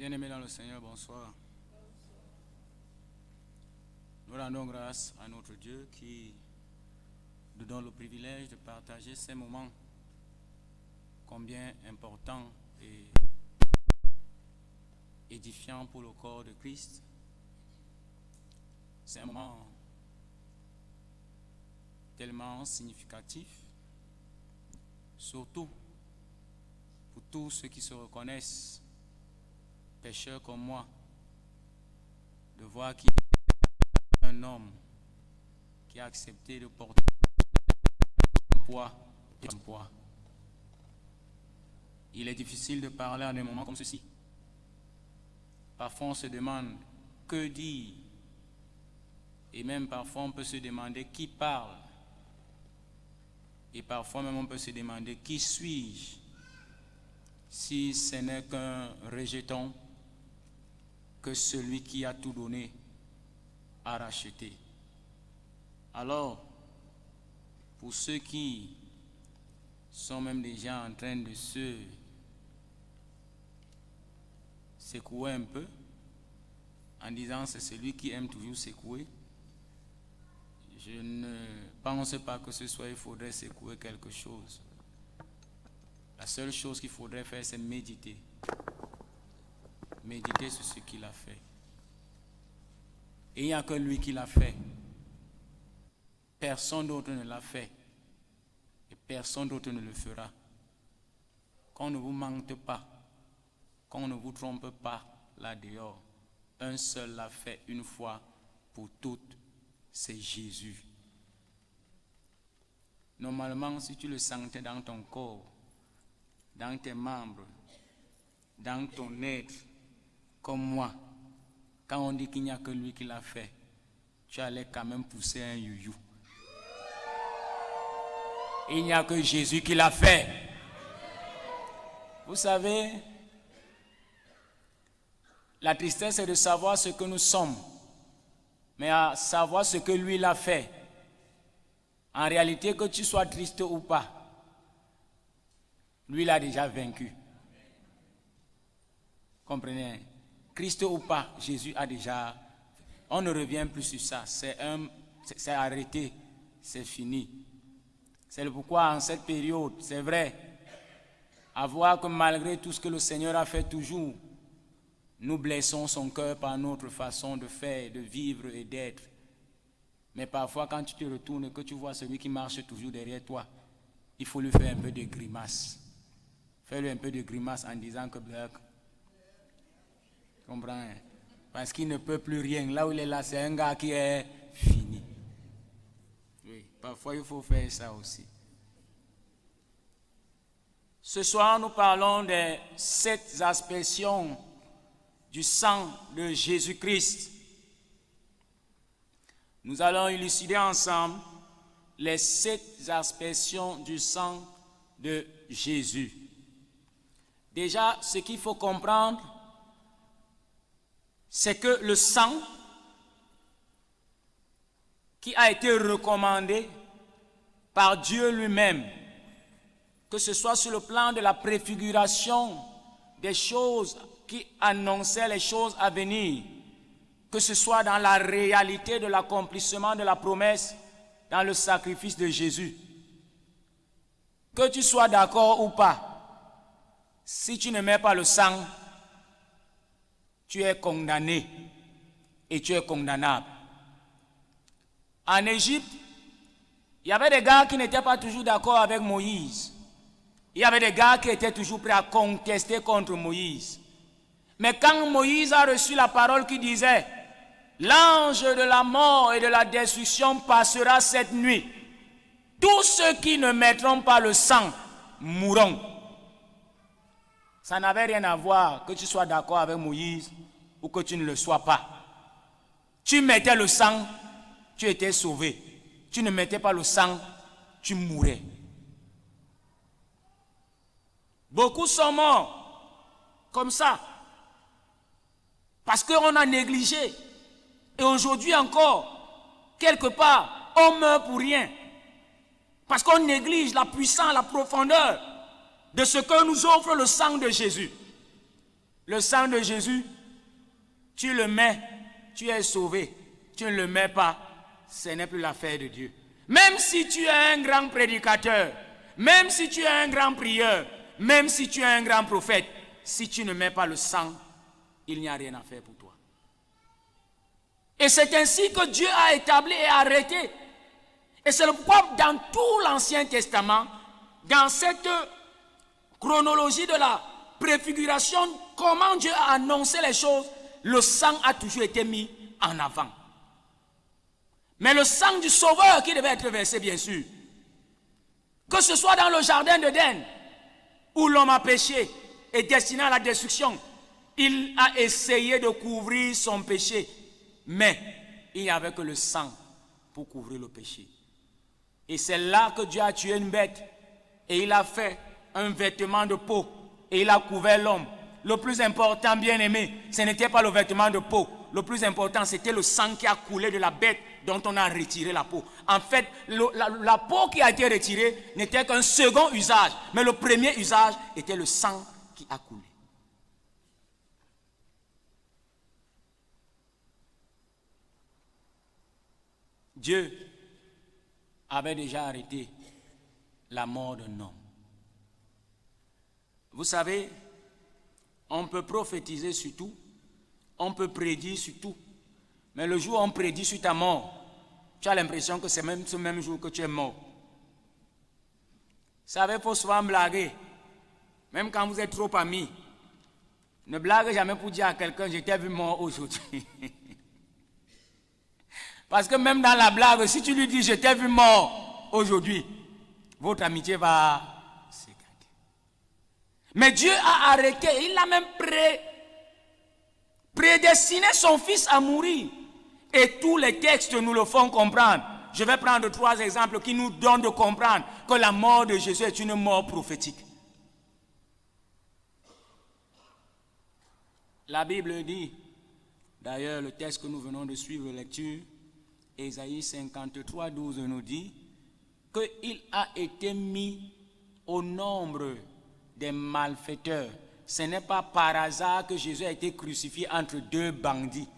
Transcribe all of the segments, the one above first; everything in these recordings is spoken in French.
Bien-aimés dans le Seigneur, bonsoir. Nous rendons grâce à notre Dieu qui nous donne le privilège de partager ces moments combien importants et édifiants pour le corps de Christ. C'est un moment tellement significatif, surtout pour tous ceux qui se reconnaissent pécheurs comme moi, de voir qu'il y a un homme qui a accepté de porter un poids et un poids. Il est difficile de parler à des moments comme ceci. Parfois on se demande que dire, et même parfois on peut se demander qui parle, et parfois même on peut se demander qui suis-je, si ce n'est qu'un rejeton que celui qui a tout donné a racheté. Alors, pour ceux qui sont même déjà en train de se secouer un peu, en disant c'est celui qui aime toujours secouer, je ne pense pas que ce soit il faudrait secouer quelque chose. La seule chose qu'il faudrait faire, c'est méditer. Méditer sur ce qu'il a fait. Et il n'y a que lui qui l'a fait. Personne d'autre ne l'a fait. Et personne d'autre ne le fera. Qu'on ne vous mente pas. Qu'on ne vous trompe pas là dehors. Un seul l'a fait une fois pour toutes. C'est Jésus. Normalement, si tu le sentais dans ton corps, dans tes membres, dans ton être, comme moi, quand on dit qu'il n'y a que lui qui l'a fait, tu allais quand même pousser un youyou. Il n'y a que Jésus qui l'a fait. Vous savez, la tristesse est de savoir ce que nous sommes, mais à savoir ce que lui l'a fait. En réalité, que tu sois triste ou pas, lui l'a déjà vaincu. Comprenez? Christ ou pas, Jésus a déjà... On ne revient plus sur ça. C'est arrêté. C'est fini. C'est pourquoi en cette période, c'est vrai, à voir que malgré tout ce que le Seigneur a fait toujours, nous blessons son cœur par notre façon de faire, de vivre et d'être. Mais parfois, quand tu te retournes et que tu vois celui qui marche toujours derrière toi, il faut lui faire un peu de grimace. Fais-lui un peu de grimace en disant que... Comprends? Parce qu'il ne peut plus rien. Là où il est là, c'est un gars qui est fini. Oui, parfois il faut faire ça aussi. Ce soir, nous parlons des 7 aspersions du sang de Jésus-Christ. Nous allons élucider ensemble les 7 aspersions du sang de Jésus. Déjà, ce qu'il faut comprendre, c'est que le sang qui a été recommandé par Dieu lui-même, que ce soit sur le plan de la préfiguration des choses qui annonçaient les choses à venir, que ce soit dans la réalité de l'accomplissement de la promesse dans le sacrifice de Jésus. Que tu sois d'accord ou pas, si tu ne mets pas le sang, tu es condamné et tu es condamnable. En Égypte, il y avait des gars qui n'étaient pas toujours d'accord avec Moïse. Il y avait des gars qui étaient toujours prêts à contester contre Moïse. Mais quand Moïse a reçu la parole qui disait « L'ange de la mort et de la destruction passera cette nuit. Tous ceux qui ne mettront pas le sang mourront. » Ça n'avait rien à voir que tu sois d'accord avec Moïse ou que tu ne le sois pas. Tu mettais le sang, tu étais sauvé. Tu ne mettais pas le sang, tu mourais. Beaucoup sont morts comme ça parce qu'on a négligé. Et aujourd'hui encore, quelque part, on meurt pour rien. Parce qu'on néglige la puissance, la profondeur de ce que nous offre le sang de Jésus. Le sang de Jésus, tu le mets, tu es sauvé. Tu ne le mets pas, ce n'est plus l'affaire de Dieu. Même si tu es un grand prédicateur, même si tu es un grand prieur, même si tu es un grand prophète, si tu ne mets pas le sang, il n'y a rien à faire pour toi. Et c'est ainsi que Dieu a établi et arrêté. Et c'est pourquoi dans tout l'Ancien Testament, dans cette chronologie de la préfiguration, comment Dieu a annoncé les choses, le sang a toujours été mis en avant. Mais le sang du Sauveur qui devait être versé, bien sûr. Que ce soit dans le jardin d'Éden, où l'homme a péché et destiné à la destruction, il a essayé de couvrir son péché. Mais il n'y avait que le sang pour couvrir le péché. Et c'est là que Dieu a tué une bête. Et il a fait un vêtement de peau. Et il a couvert l'homme. Le plus important, bien aimé, ce n'était pas le vêtement de peau. Le plus important, c'était le sang qui a coulé de la bête dont on a retiré la peau. En fait, la peau qui a été retirée n'était qu'un second usage. Mais le premier usage était le sang qui a coulé. Dieu avait déjà arrêté la mort d'un homme. Vous savez, on peut prophétiser sur tout, on peut prédire sur tout, mais le jour où on prédit sur ta mort, tu as l'impression que c'est même ce même jour que tu es mort. Vous savez, il faut souvent blaguer, même quand vous êtes trop amis. Ne blague jamais pour dire à quelqu'un, je t'ai vu mort aujourd'hui. Parce que même dans la blague, si tu lui dis, je t'ai vu mort aujourd'hui, votre amitié va s'écarter. Mais Dieu a arrêté, il a même prédestiné son fils à mourir. Et tous les textes nous le font comprendre. Je vais prendre 3 exemples qui nous donnent de comprendre que la mort de Jésus est une mort prophétique. La Bible dit, d'ailleurs le texte que nous venons de suivre lecture, Ésaïe 53, 12 nous dit qu'il a été mis au nombre des malfaiteurs. Ce n'est pas par hasard que Jésus a été crucifié entre 2 bandits.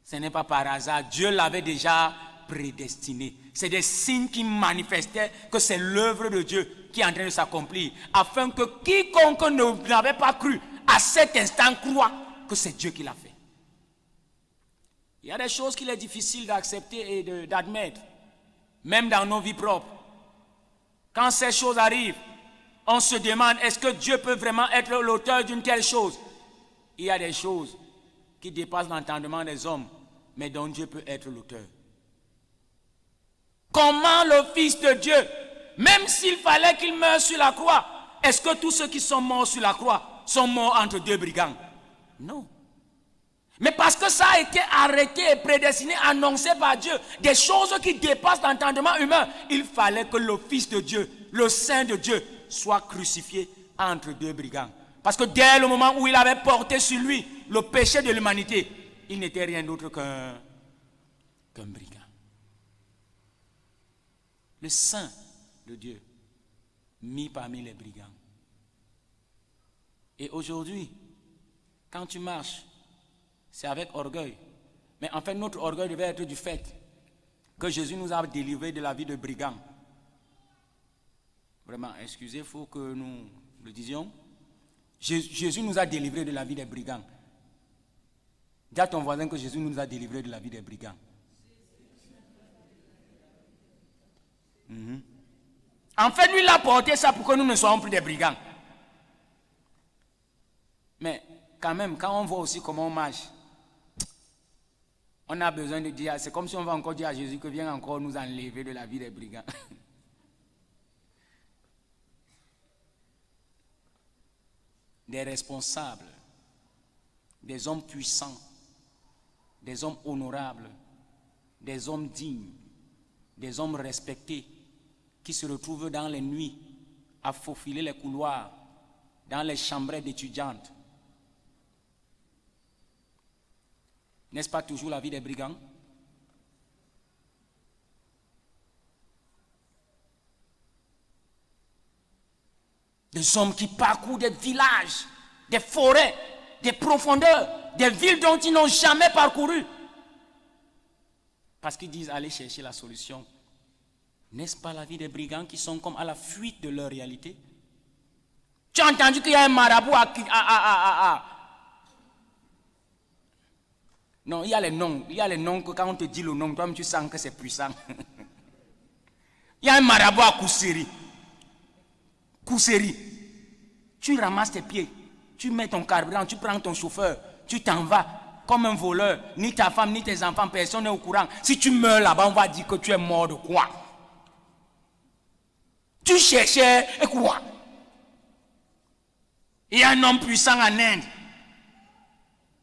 Ce n'est pas par hasard. Dieu l'avait déjà prédestiné. C'est des signes qui manifestaient que c'est l'œuvre de Dieu qui est en train de s'accomplir. Afin que quiconque n'avait pas cru à cet instant croit que c'est Dieu qui l'a fait. Il y a des choses qu'il est difficile d'accepter et d'admettre, même dans nos vies propres. Quand ces choses arrivent, on se demande, est-ce que Dieu peut vraiment être l'auteur d'une telle chose? Il y a des choses qui dépassent l'entendement des hommes, mais dont Dieu peut être l'auteur. Comment le Fils de Dieu, même s'il fallait qu'il meure sur la croix, est-ce que tous ceux qui sont morts sur la croix sont morts entre 2 brigands? Non. Mais parce que ça a été arrêté et prédestiné, annoncé par Dieu, des choses qui dépassent l'entendement humain, il fallait que le Fils de Dieu, le Saint de Dieu, soit crucifié entre 2 brigands. Parce que dès le moment où il avait porté sur lui le péché de l'humanité, il n'était rien d'autre qu'un brigand. Le Saint de Dieu, mis parmi les brigands. Et aujourd'hui, quand tu marches, c'est avec orgueil. Mais en fait, notre orgueil devait être du fait que Jésus nous a délivrés de la vie de brigand. Vraiment, excusez, il faut que nous le disions. Jésus nous a délivrés de la vie des brigands. Dis à ton voisin que Jésus nous a délivrés de la vie des brigands. En fait, lui, il a porté ça pour que nous ne soyons plus des brigands. Mais quand même, quand on voit aussi comment on marche, on a besoin de dire, c'est comme si on va encore dire à Jésus que viens encore nous enlever de la vie des brigands. Des responsables, des hommes puissants, des hommes honorables, des hommes dignes, des hommes respectés, qui se retrouvent dans les nuits à faufiler les couloirs, dans les chambrettes d'étudiantes. N'est-ce pas toujours la vie des brigands? Des hommes qui parcourent des villages, des forêts, des profondeurs, des villes dont ils n'ont jamais parcouru. Parce qu'ils disent aller chercher la solution. N'est-ce pas la vie des brigands qui sont comme à la fuite de leur réalité? Tu as entendu qu'il y a un marabout Non, il y a les noms. Il y a les noms que quand on te dit le nom, toi-même tu sens que c'est puissant. Il y a un marabout à Kousseri. Kousseri. Tu ramasses tes pieds. Tu mets ton carburant, tu prends ton chauffeur. Tu t'en vas comme un voleur. Ni ta femme, ni tes enfants, personne n'est au courant. Si tu meurs là-bas, on va dire que tu es mort de quoi? Tu cherchais et quoi? Il y a un homme puissant en Inde.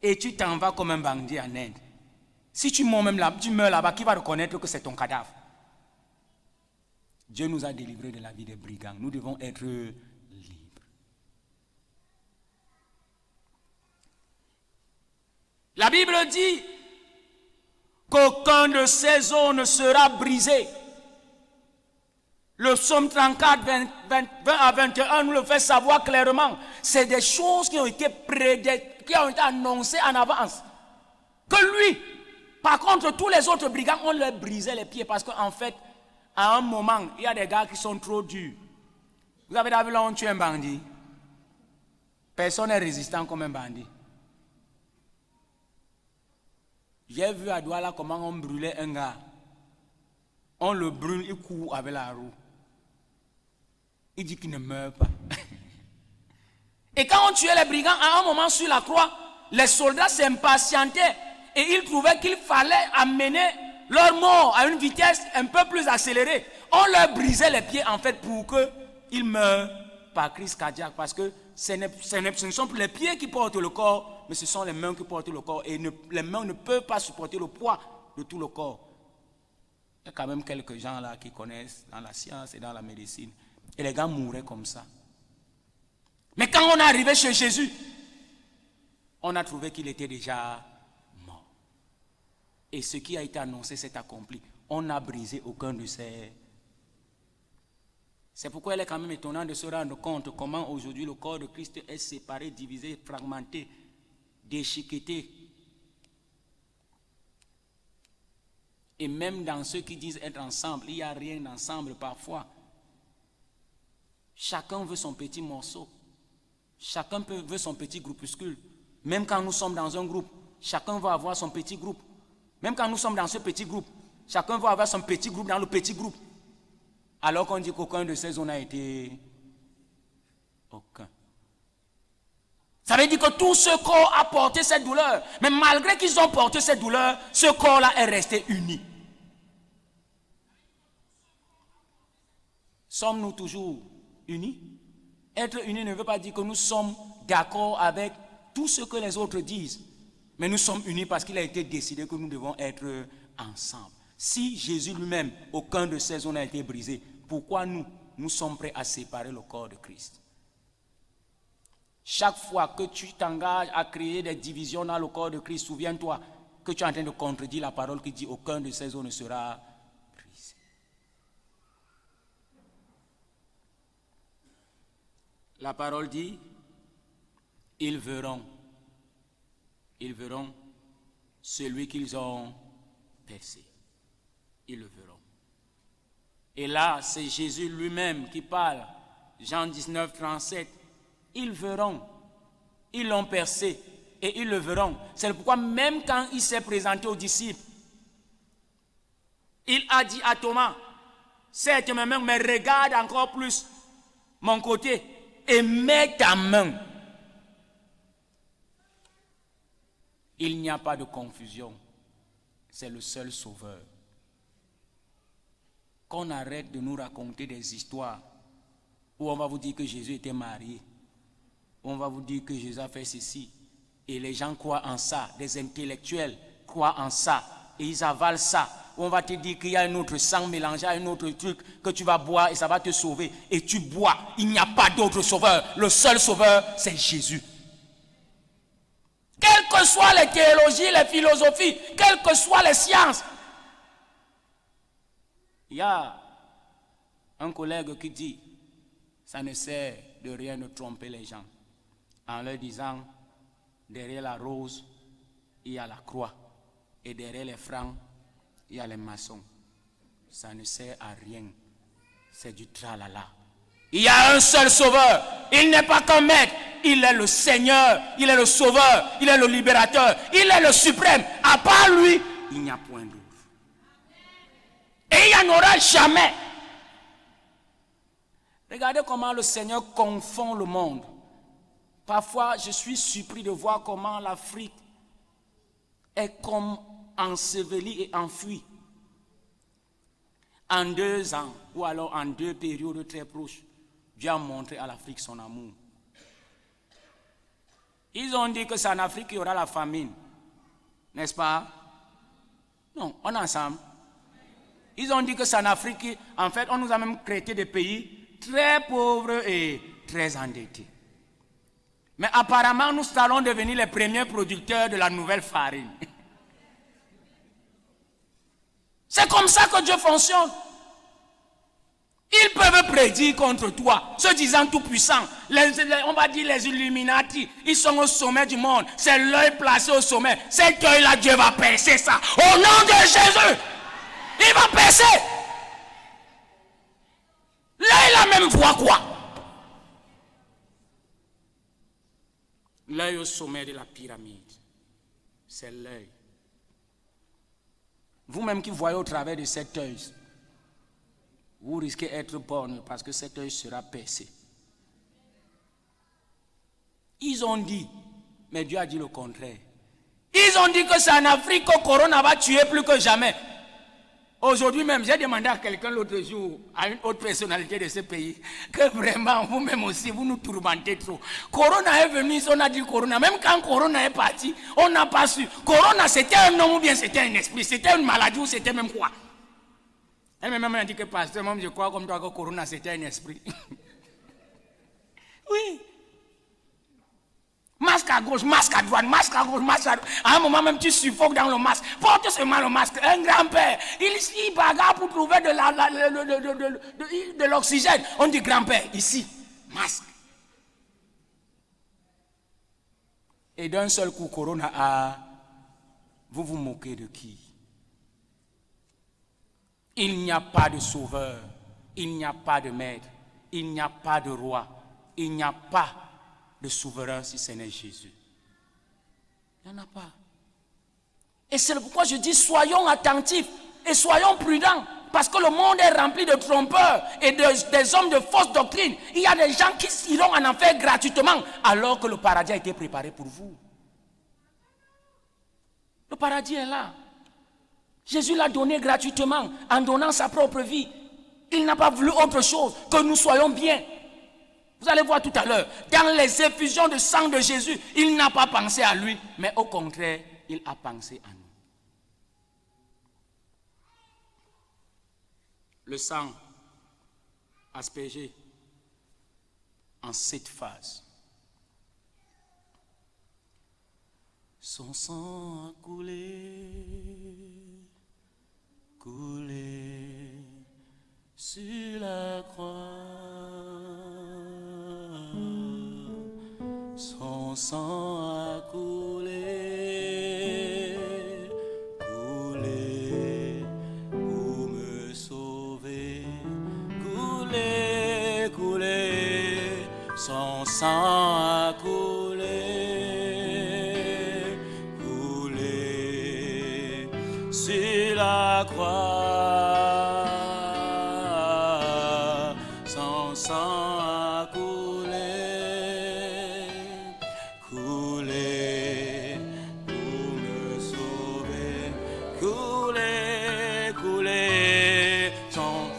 Et tu t'en vas comme un bandit en Inde. Si tu meurs même là, tu meurs là-bas, qui va reconnaître que c'est ton cadavre? Dieu nous a délivrés de la vie des brigands. Nous devons être libres. La Bible dit qu'aucun de ces os ne sera brisé. Le psaume 34, 20 à 21 nous le fait savoir clairement. C'est des choses qui ont été annoncées en avance. Que lui, par contre, tous les autres brigands, on leur brisait les pieds parce qu'en fait, à un moment, il y a des gars qui sont trop durs. Vous avez vu là, on tue un bandit. Personne n'est résistant comme un bandit. J'ai vu à Douala comment on brûlait un gars. On le brûle, il court avec la roue. Il dit qu'il ne meurt pas. Et quand on tuait les brigands, à un moment sur la croix, les soldats s'impatientaient et ils trouvaient qu'il fallait amener leur mort à une vitesse un peu plus accélérée. On leur brisait les pieds en fait pour qu'ils meurent par crise cardiaque. Parce que ce ne sont plus les pieds qui portent le corps, mais ce sont les mains qui portent le corps. Et les mains ne peuvent pas supporter le poids de tout le corps. Il y a quand même quelques gens là qui connaissent dans la science et dans la médecine. Et les gars mouraient comme ça. Mais quand on est arrivé chez Jésus, on a trouvé qu'il était déjà mort. Et ce qui a été annoncé s'est accompli. On n'a brisé aucun de ces... C'est pourquoi il est quand même étonnant de se rendre compte comment aujourd'hui le corps de Christ est séparé, divisé, fragmenté, déchiqueté. Et même dans ceux qui disent être ensemble, il n'y a rien d'ensemble parfois. Chacun veut son petit morceau. Chacun veut son petit groupuscule. Même quand nous sommes dans un groupe, chacun va avoir son petit groupe. Même quand nous sommes dans ce petit groupe, chacun va avoir son petit groupe dans le petit groupe. Alors qu'on dit qu'aucun de ces zones n'a été... Aucun. Ça veut dire que tout ce corps a porté cette douleur. Mais malgré qu'ils ont porté cette douleur, ce corps-là est resté uni. Sommes-nous toujours unis? Être unis ne veut pas dire que nous sommes d'accord avec tout ce que les autres disent. Mais nous sommes unis parce qu'il a été décidé que nous devons être ensemble. Si Jésus lui-même, aucun de ces os n'a été brisé, pourquoi nous sommes prêts à séparer le corps de Christ? Chaque fois que tu t'engages à créer des divisions dans le corps de Christ, souviens-toi que tu es en train de contredire la parole qui dit aucun de ces os ne sera brisé. La parole dit, ils verront celui qu'ils ont percé. Ils le verront. Et là, c'est Jésus lui-même qui parle. Jean 19, 37. Ils verront. Ils l'ont percé. Et ils le verront. C'est pourquoi même quand il s'est présenté aux disciples, il a dit à Thomas, certes mes mains, mais regarde encore plus mon côté et mets ta main. Il n'y a pas de confusion. C'est le seul sauveur. Qu'on arrête de nous raconter des histoires où on va vous dire que Jésus était marié, où on va vous dire que Jésus a fait ceci, et les gens croient en ça, des intellectuels croient en ça, et ils avalent ça, où on va te dire qu'il y a un autre sang mélangé à un autre truc que tu vas boire et ça va te sauver, et tu bois. Il n'y a pas d'autre sauveur. Le seul sauveur, c'est Jésus. Quelles que soient les théologies, les philosophies, quelles que soient les sciences, il y a un collègue qui dit, ça ne sert de rien de tromper les gens en leur disant, derrière la rose, il y a la croix. Et derrière les francs, il y a les maçons. Ça ne sert à rien. C'est du tralala. Il y a un seul sauveur. Il n'est pas qu'un maître. Il est le Seigneur. Il est le sauveur. Il est le libérateur. Il est le suprême. À part lui, il n'y a point d'autre. Et il n'y en aura jamais. Regardez comment le Seigneur confond le monde. Parfois, je suis surpris de voir comment l'Afrique est comme ensevelie et enfuie. En 2 ans, ou alors en 2 périodes très proches, Dieu a montré à l'Afrique son amour. Ils ont dit que c'est en Afrique qu'il y aura la famine. N'est-ce pas? Non, on est ensemble. Ils ont dit que c'est en Afrique. En fait, on nous a même créé des pays très pauvres et très endettés. Mais apparemment, nous allons devenir les premiers producteurs de la nouvelle farine. C'est comme ça que Dieu fonctionne. Ils peuvent prédire contre toi, se disant tout puissant. On va dire les Illuminati, ils sont au sommet du monde. C'est l'œil placé au sommet. Cet œil-là, Dieu va percer ça. Au nom de Jésus, il va percer. L'œil là même voit quoi? L'œil au sommet de la pyramide. C'est l'œil. Vous-même qui voyez au travers de cet œil, vous risquez d'être borné parce que cet œil sera percé. Ils ont dit, mais Dieu a dit le contraire. Ils ont dit que c'est en Afrique que le corona va tuer plus que jamais. Aujourd'hui même, j'ai demandé à quelqu'un l'autre jour, à une autre personnalité de ce pays, que vraiment, vous-même aussi, vous nous tourmentez trop. Corona est venu, on a dit Corona. Même quand Corona est parti, on n'a pas su. Corona, c'était un homme ou bien c'était un esprit, c'était une maladie ou c'était même quoi? Elle m'a dit que pasteur, moi je crois comme toi que Corona c'était un esprit. Oui. Masque à gauche, masque à droite, masque à gauche, masque à droite. À un moment même tu suffoques dans le masque. Porte seulement le masque. Un grand-père, il bagarre pour trouver de l'oxygène. On dit grand-père, ici, masque. Et d'un seul coup, Corona a... Vous vous moquez de qui? Il n'y a pas de sauveur, il n'y a pas de maître, il n'y a pas de roi, il n'y a pas de souverain si ce n'est Jésus. Il n'y en a pas. Et c'est pourquoi je dis soyons attentifs et soyons prudents. Parce que le monde est rempli de trompeurs et des hommes de fausse doctrine. Il y a des gens qui iront en enfer gratuitement alors que le paradis a été préparé pour vous. Le paradis est là. Jésus l'a donné gratuitement en donnant sa propre vie. Il n'a pas voulu autre chose que nous soyons bien. Vous allez voir tout à l'heure, dans les effusions de sang de Jésus, il n'a pas pensé à lui, mais au contraire, il a pensé à nous. Le sang aspergé en 7 phases. Son sang a coulé, coulé sur la croix. Son sang a coulé, coulé pour me sauver. Coulé, coulé, son sang a coulé, coulé sur la croix. Son sang a coulé, coulé pour me sauver. Coulé, coulé, son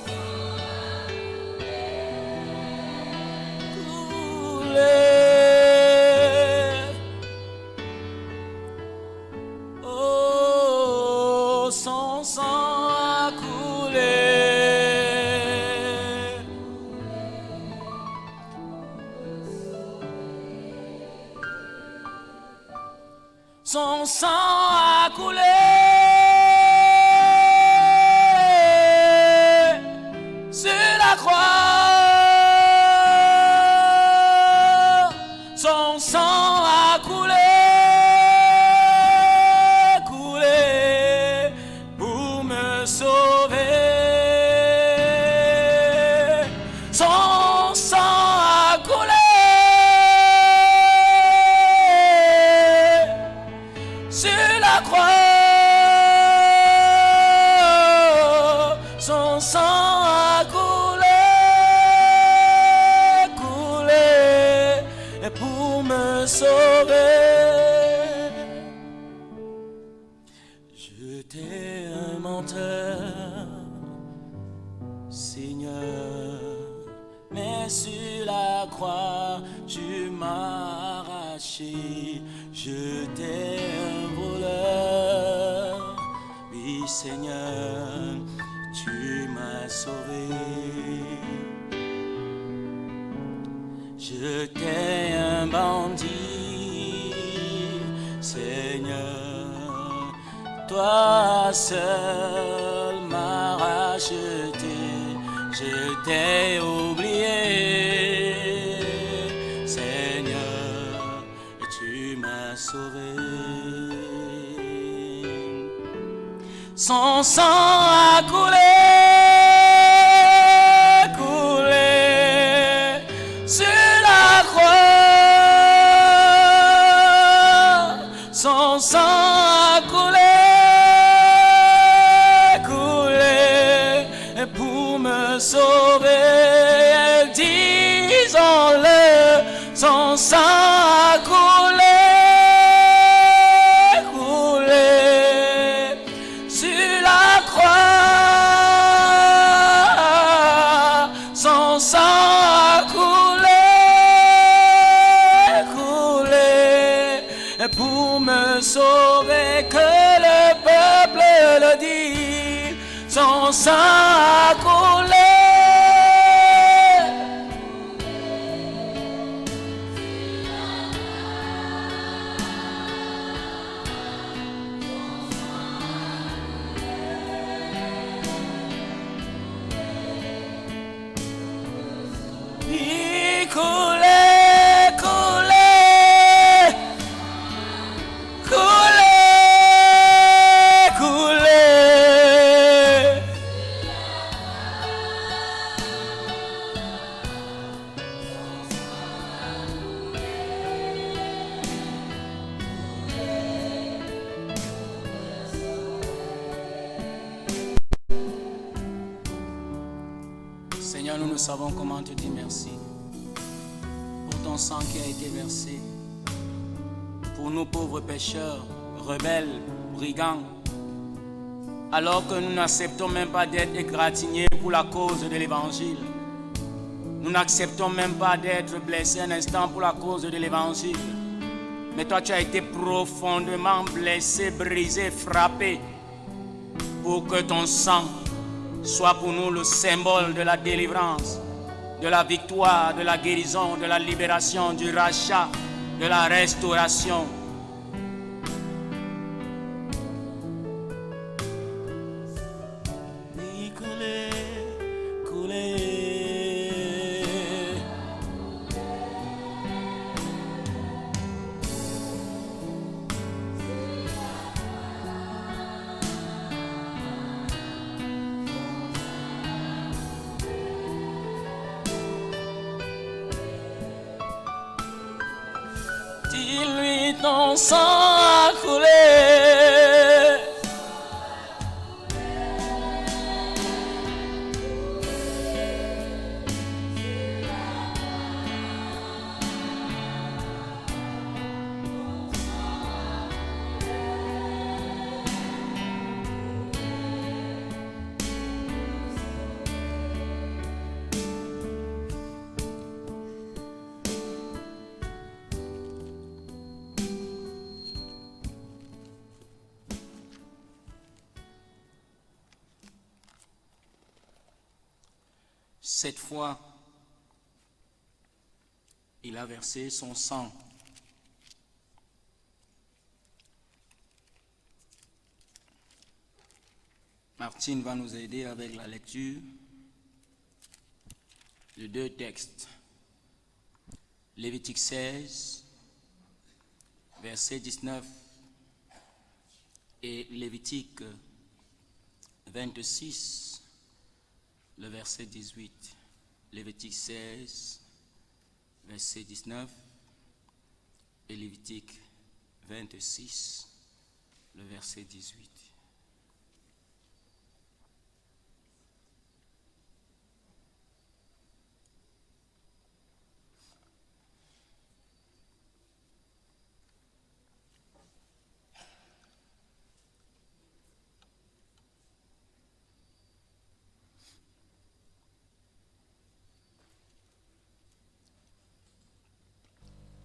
oh, son sang a coulé. Son sang a coulé sur la croix. Son sang a coulé. sur la croix, tu m'as arraché. J'étais un voleur, oui Seigneur, tu m'as sauvé. J'étais un bandit, Seigneur, toi seul m'as racheté. J'étais oublié, Seigneur, tu m'as sauvé. Son sang a coulé, coulé sur la croix. Son sang a coulé, coulé pour me sauver. Disons-le, son sang a coulé, coulé sur la croix. Son sang a coulé, coulé pour me sauver. Que le peuple le dise, son sang a coulé. Il coulait, coulait, coulait, coulait. Seigneur, nous ne savons comment te dire merci pour ton sang qui a été versé pour nous pauvres pécheurs, rebelles, brigands, alors que nous n'acceptons même pas d'être égratignés pour la cause de l'évangile. Nous n'acceptons même pas d'être blessés un instant pour la cause de l'évangile. Mais toi, tu as été profondément blessé, brisé, frappé pour que ton sang soit pour nous le symbole de la délivrance, de la victoire, de la guérison, de la libération, du rachat, de la restauration. Oui, coulez, coulez. Dis-lui ton sang a coulé. Cette fois, il a versé son sang. Martine va nous aider avec la lecture de deux textes. Lévitique 16, verset 19, et Lévitique 26, le verset 18. Lévitique 16, verset 19, et Lévitique 26, le verset 18.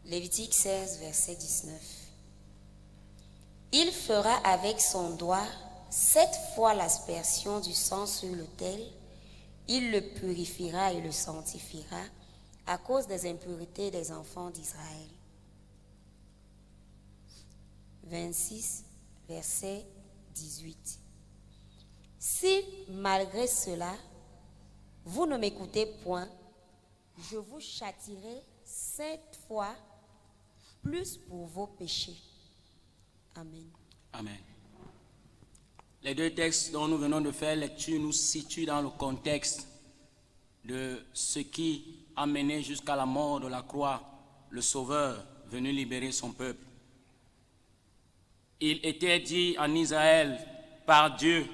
Lévitique 16, verset 19. Il fera avec son doigt 7 fois l'aspersion du sang sur l'autel. Il le purifiera et le sanctifiera à cause des impuretés des enfants d'Israël. 26, verset 18. Si malgré cela, vous ne m'écoutez point, je vous châtierai 7 fois plus pour vos péchés. Amen. Amen. Les deux textes dont nous venons de faire lecture nous situent dans le contexte de ce qui a mené jusqu'à la mort de la croix le Sauveur venu libérer son peuple. Il était dit en Israël par Dieu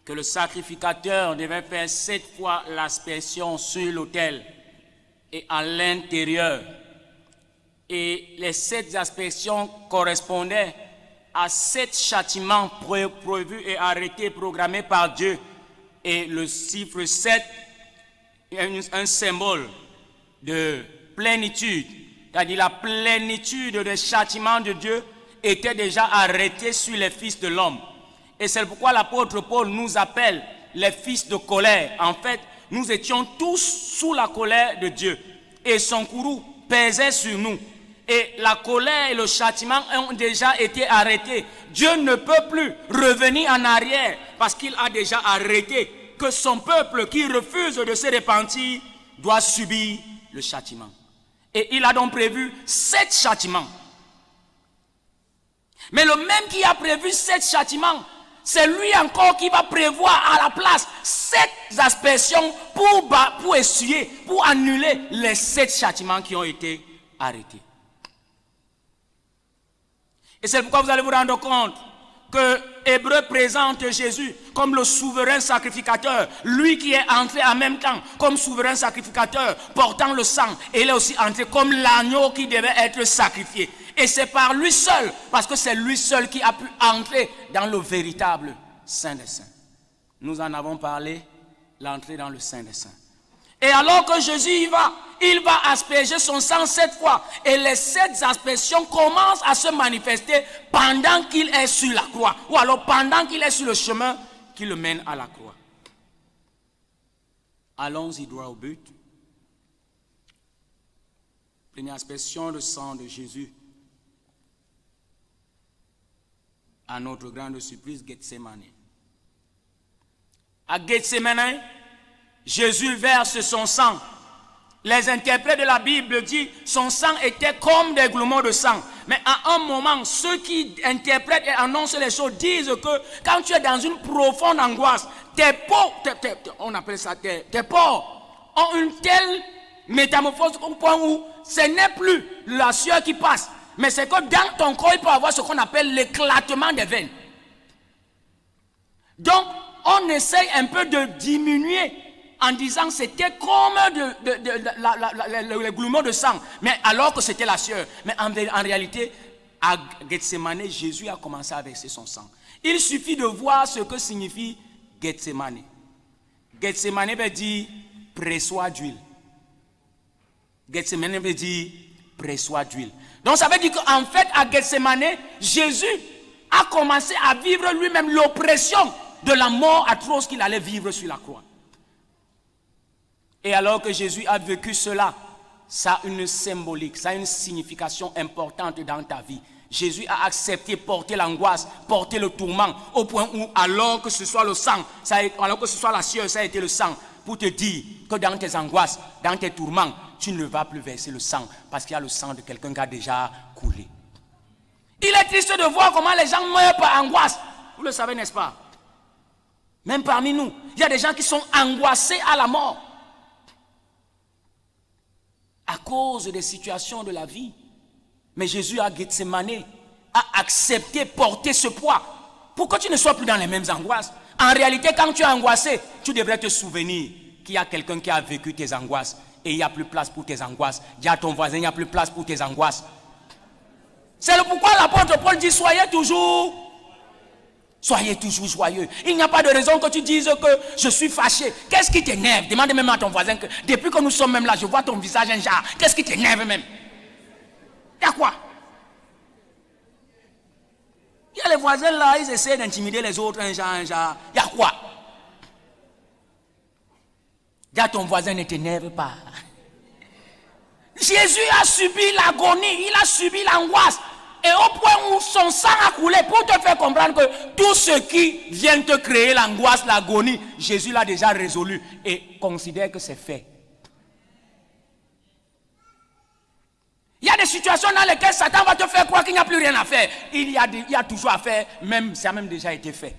que le sacrificateur devait faire 7 fois l'aspersion sur l'autel et à l'intérieur. Et les 7 aspersions correspondaient à 7 châtiments prévus et arrêtés, programmés par Dieu. Et le chiffre 7 est un symbole de plénitude, c'est-à-dire la plénitude des châtiments de Dieu était déjà arrêtée sur les fils de l'homme. Et c'est pourquoi l'apôtre Paul nous appelle les fils de colère. En fait, nous étions tous sous la colère de Dieu. Et son courroux pesait sur nous. Et la colère et le châtiment ont déjà été arrêtés. Dieu ne peut plus revenir en arrière parce qu'il a déjà arrêté que son peuple qui refuse de se repentir doit subir le châtiment. Et il a donc prévu 7 châtiments. Mais le même qui a prévu 7 châtiments, c'est lui encore qui va prévoir à la place 7 aspersions pour essuyer, pour annuler les 7 châtiments qui ont été arrêtés. Et c'est pourquoi vous allez vous rendre compte que Hébreu présente Jésus comme le souverain sacrificateur, lui qui est entré en même temps comme souverain sacrificateur, portant le sang, et il est aussi entré comme l'agneau qui devait être sacrifié. Et c'est par lui seul, parce que c'est lui seul qui a pu entrer dans le véritable Saint des Saints. Nous en avons parlé, l'entrée dans le Saint des Saints. Et alors que Jésus y va, il va asperger son sang 7 fois. Et les 7 aspersions commencent à se manifester pendant qu'il est sur la croix. Ou alors pendant qu'il est sur le chemin qui le mène à la croix. Allons-y droit au but. Première aspersion de sang de Jésus. À notre grande surprise, Gethsemane. À Gethsemane, Jésus verse son sang. Les interprètes de la Bible disent son sang était comme des goulements de sang. Mais à un moment, ceux qui interprètent et annoncent les choses disent que quand tu es dans une profonde angoisse, tes peaux, on appelle ça tes pores, ont une telle métamorphose au point où ce n'est plus la sueur qui passe, mais c'est que dans ton corps, il peut y avoir ce qu'on appelle l'éclatement des veines. Donc, on essaye un peu de diminuer en disant que c'était comme le goulements de sang, mais alors que c'était la sueur. Mais en réalité, à Gethsemane, Jésus a commencé à verser son sang. Il suffit de voir ce que signifie Gethsemane. Gethsemane veut dire pressoir d'huile. Gethsemane veut dire pressoir d'huile. Donc ça veut dire qu'en fait, à Gethsemane, Jésus a commencé à vivre lui-même l'oppression de la mort atroce qu'il allait vivre sur la croix. Et alors que Jésus a vécu cela, ça a une symbolique, ça a une signification importante dans ta vie. Jésus a accepté porter l'angoisse, porter le tourment, au point où, alors que ce soit le sang, alors que ce soit la sueur, ça a été le sang, pour te dire que dans tes angoisses, dans tes tourments, tu ne vas plus verser le sang, parce qu'il y a le sang de quelqu'un qui a déjà coulé. Il est triste de voir comment les gens meurent par angoisse. Vous le savez, n'est-ce pas? Même parmi nous, il y a des gens qui sont angoissés à la mort à cause des situations de la vie. Mais Jésus à Gethsemane a accepté porter ce poids pour que tu ne sois plus dans les mêmes angoisses. En réalité, quand tu es angoissé, tu devrais te souvenir qu'il y a quelqu'un qui a vécu tes angoisses et il n'y a plus place pour tes angoisses. Dis à ton voisin, il n'y a plus place pour tes angoisses. C'est pourquoi l'apôtre Paul dit soyez toujours joyeux. Il n'y a pas de raison que tu dises que je suis fâché. Qu'est-ce qui t'énerve? Demande même à ton voisin que depuis que nous sommes même là, je vois ton visage un genre. Qu'est-ce qui t'énerve même? Il y a quoi? Il y a les voisins là, ils essaient d'intimider les autres, un genre. Il y a quoi? Dis à ton voisin, ne t'énerve pas. Jésus a subi l'agonie, il a subi l'angoisse. Et au point où son sang a coulé pour te faire comprendre que tout ce qui vient te créer l'angoisse, l'agonie, Jésus l'a déjà résolu et considère que c'est fait. Il y a des situations dans lesquelles Satan va te faire croire qu'il n'y a plus rien à faire. Il y a toujours à faire, même ça a même déjà été fait.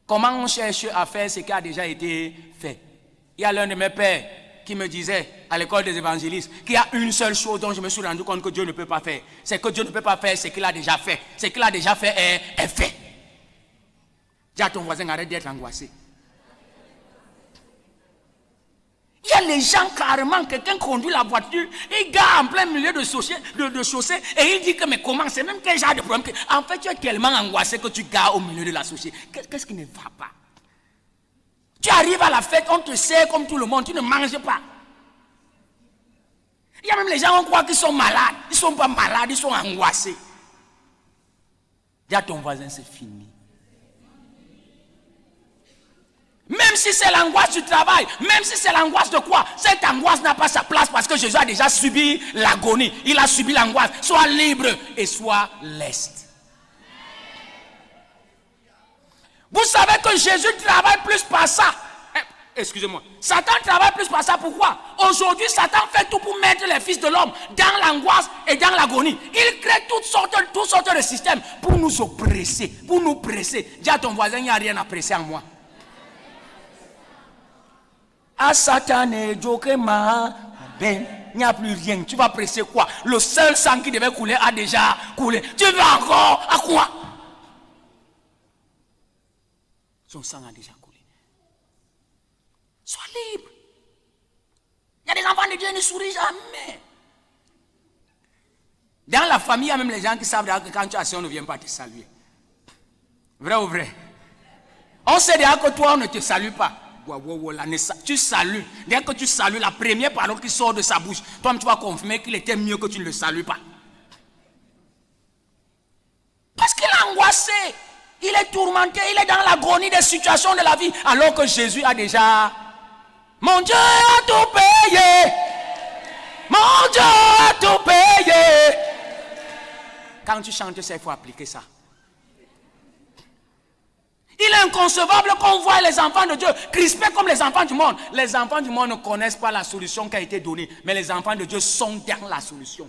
Comment on cherche à faire ce qui a déjà été fait? Il y a l'un de mes pères qui me disait à l'école des évangélistes qu'il y a une seule chose dont je me suis rendu compte que Dieu ne peut pas faire. C'est que Dieu ne peut pas faire ce qu'il a déjà fait. Ce qu'il a déjà fait est fait. Dis à ton voisin, arrête d'être angoissé. Il y a les gens carrément, quelqu'un conduit la voiture, il gare en plein milieu de chaussée et il dit que mais comment, c'est même quel genre de problème. En fait, tu es tellement angoissé que tu gares au milieu de la chaussée. Qu'est-ce qui ne va pas? Tu arrives à la fête, on te sert comme tout le monde, tu ne manges pas. Il y a même les gens, on croit qu'ils sont malades. Ils ne sont pas malades, ils sont angoissés. Dis à ton voisin, c'est fini. Même si c'est l'angoisse du travail, même si c'est l'angoisse de quoi, cette angoisse n'a pas sa place parce que Jésus a déjà subi l'agonie. Il a subi l'angoisse. Sois libre et sois leste. Vous savez que Jésus travaille plus par ça. Excusez-moi. Satan travaille plus par ça. Pourquoi? Aujourd'hui, Satan fait tout pour mettre les fils de l'homme dans l'angoisse et dans l'agonie. Il crée toutes sortes de systèmes pour nous oppresser, pour nous presser. Dis à ton voisin, il n'y a rien à presser en moi. À Satan et Jokema, ben, il n'y a plus rien. Tu vas presser quoi? Le seul sang qui devait couler a déjà coulé. Tu vas encore à quoi? Son sang a déjà coulé. Sois libre. Il y a des enfants de Dieu qui ne sourient jamais. Dans la famille, il y a même les gens qui savent que quand tu as assis, on ne vient pas te saluer. Vrai ou vrai? On sait déjà que toi, on ne te salue pas. Tu salues. Dès que tu salues, la première parole qui sort de sa bouche, toi, tu vas confirmer qu'il était mieux que tu ne le salues pas. Parce qu'il est angoissé. Il est tourmenté, il est dans l'agonie des situations de la vie, alors que Jésus a déjà... Mon Dieu a tout payé. Mon Dieu a tout payé. Quand tu chantes ça, il faut appliquer ça. Il est inconcevable qu'on voit les enfants de Dieu crispés comme les enfants du monde. Les enfants du monde ne connaissent pas la solution qui a été donnée, mais les enfants de Dieu sont dans la solution.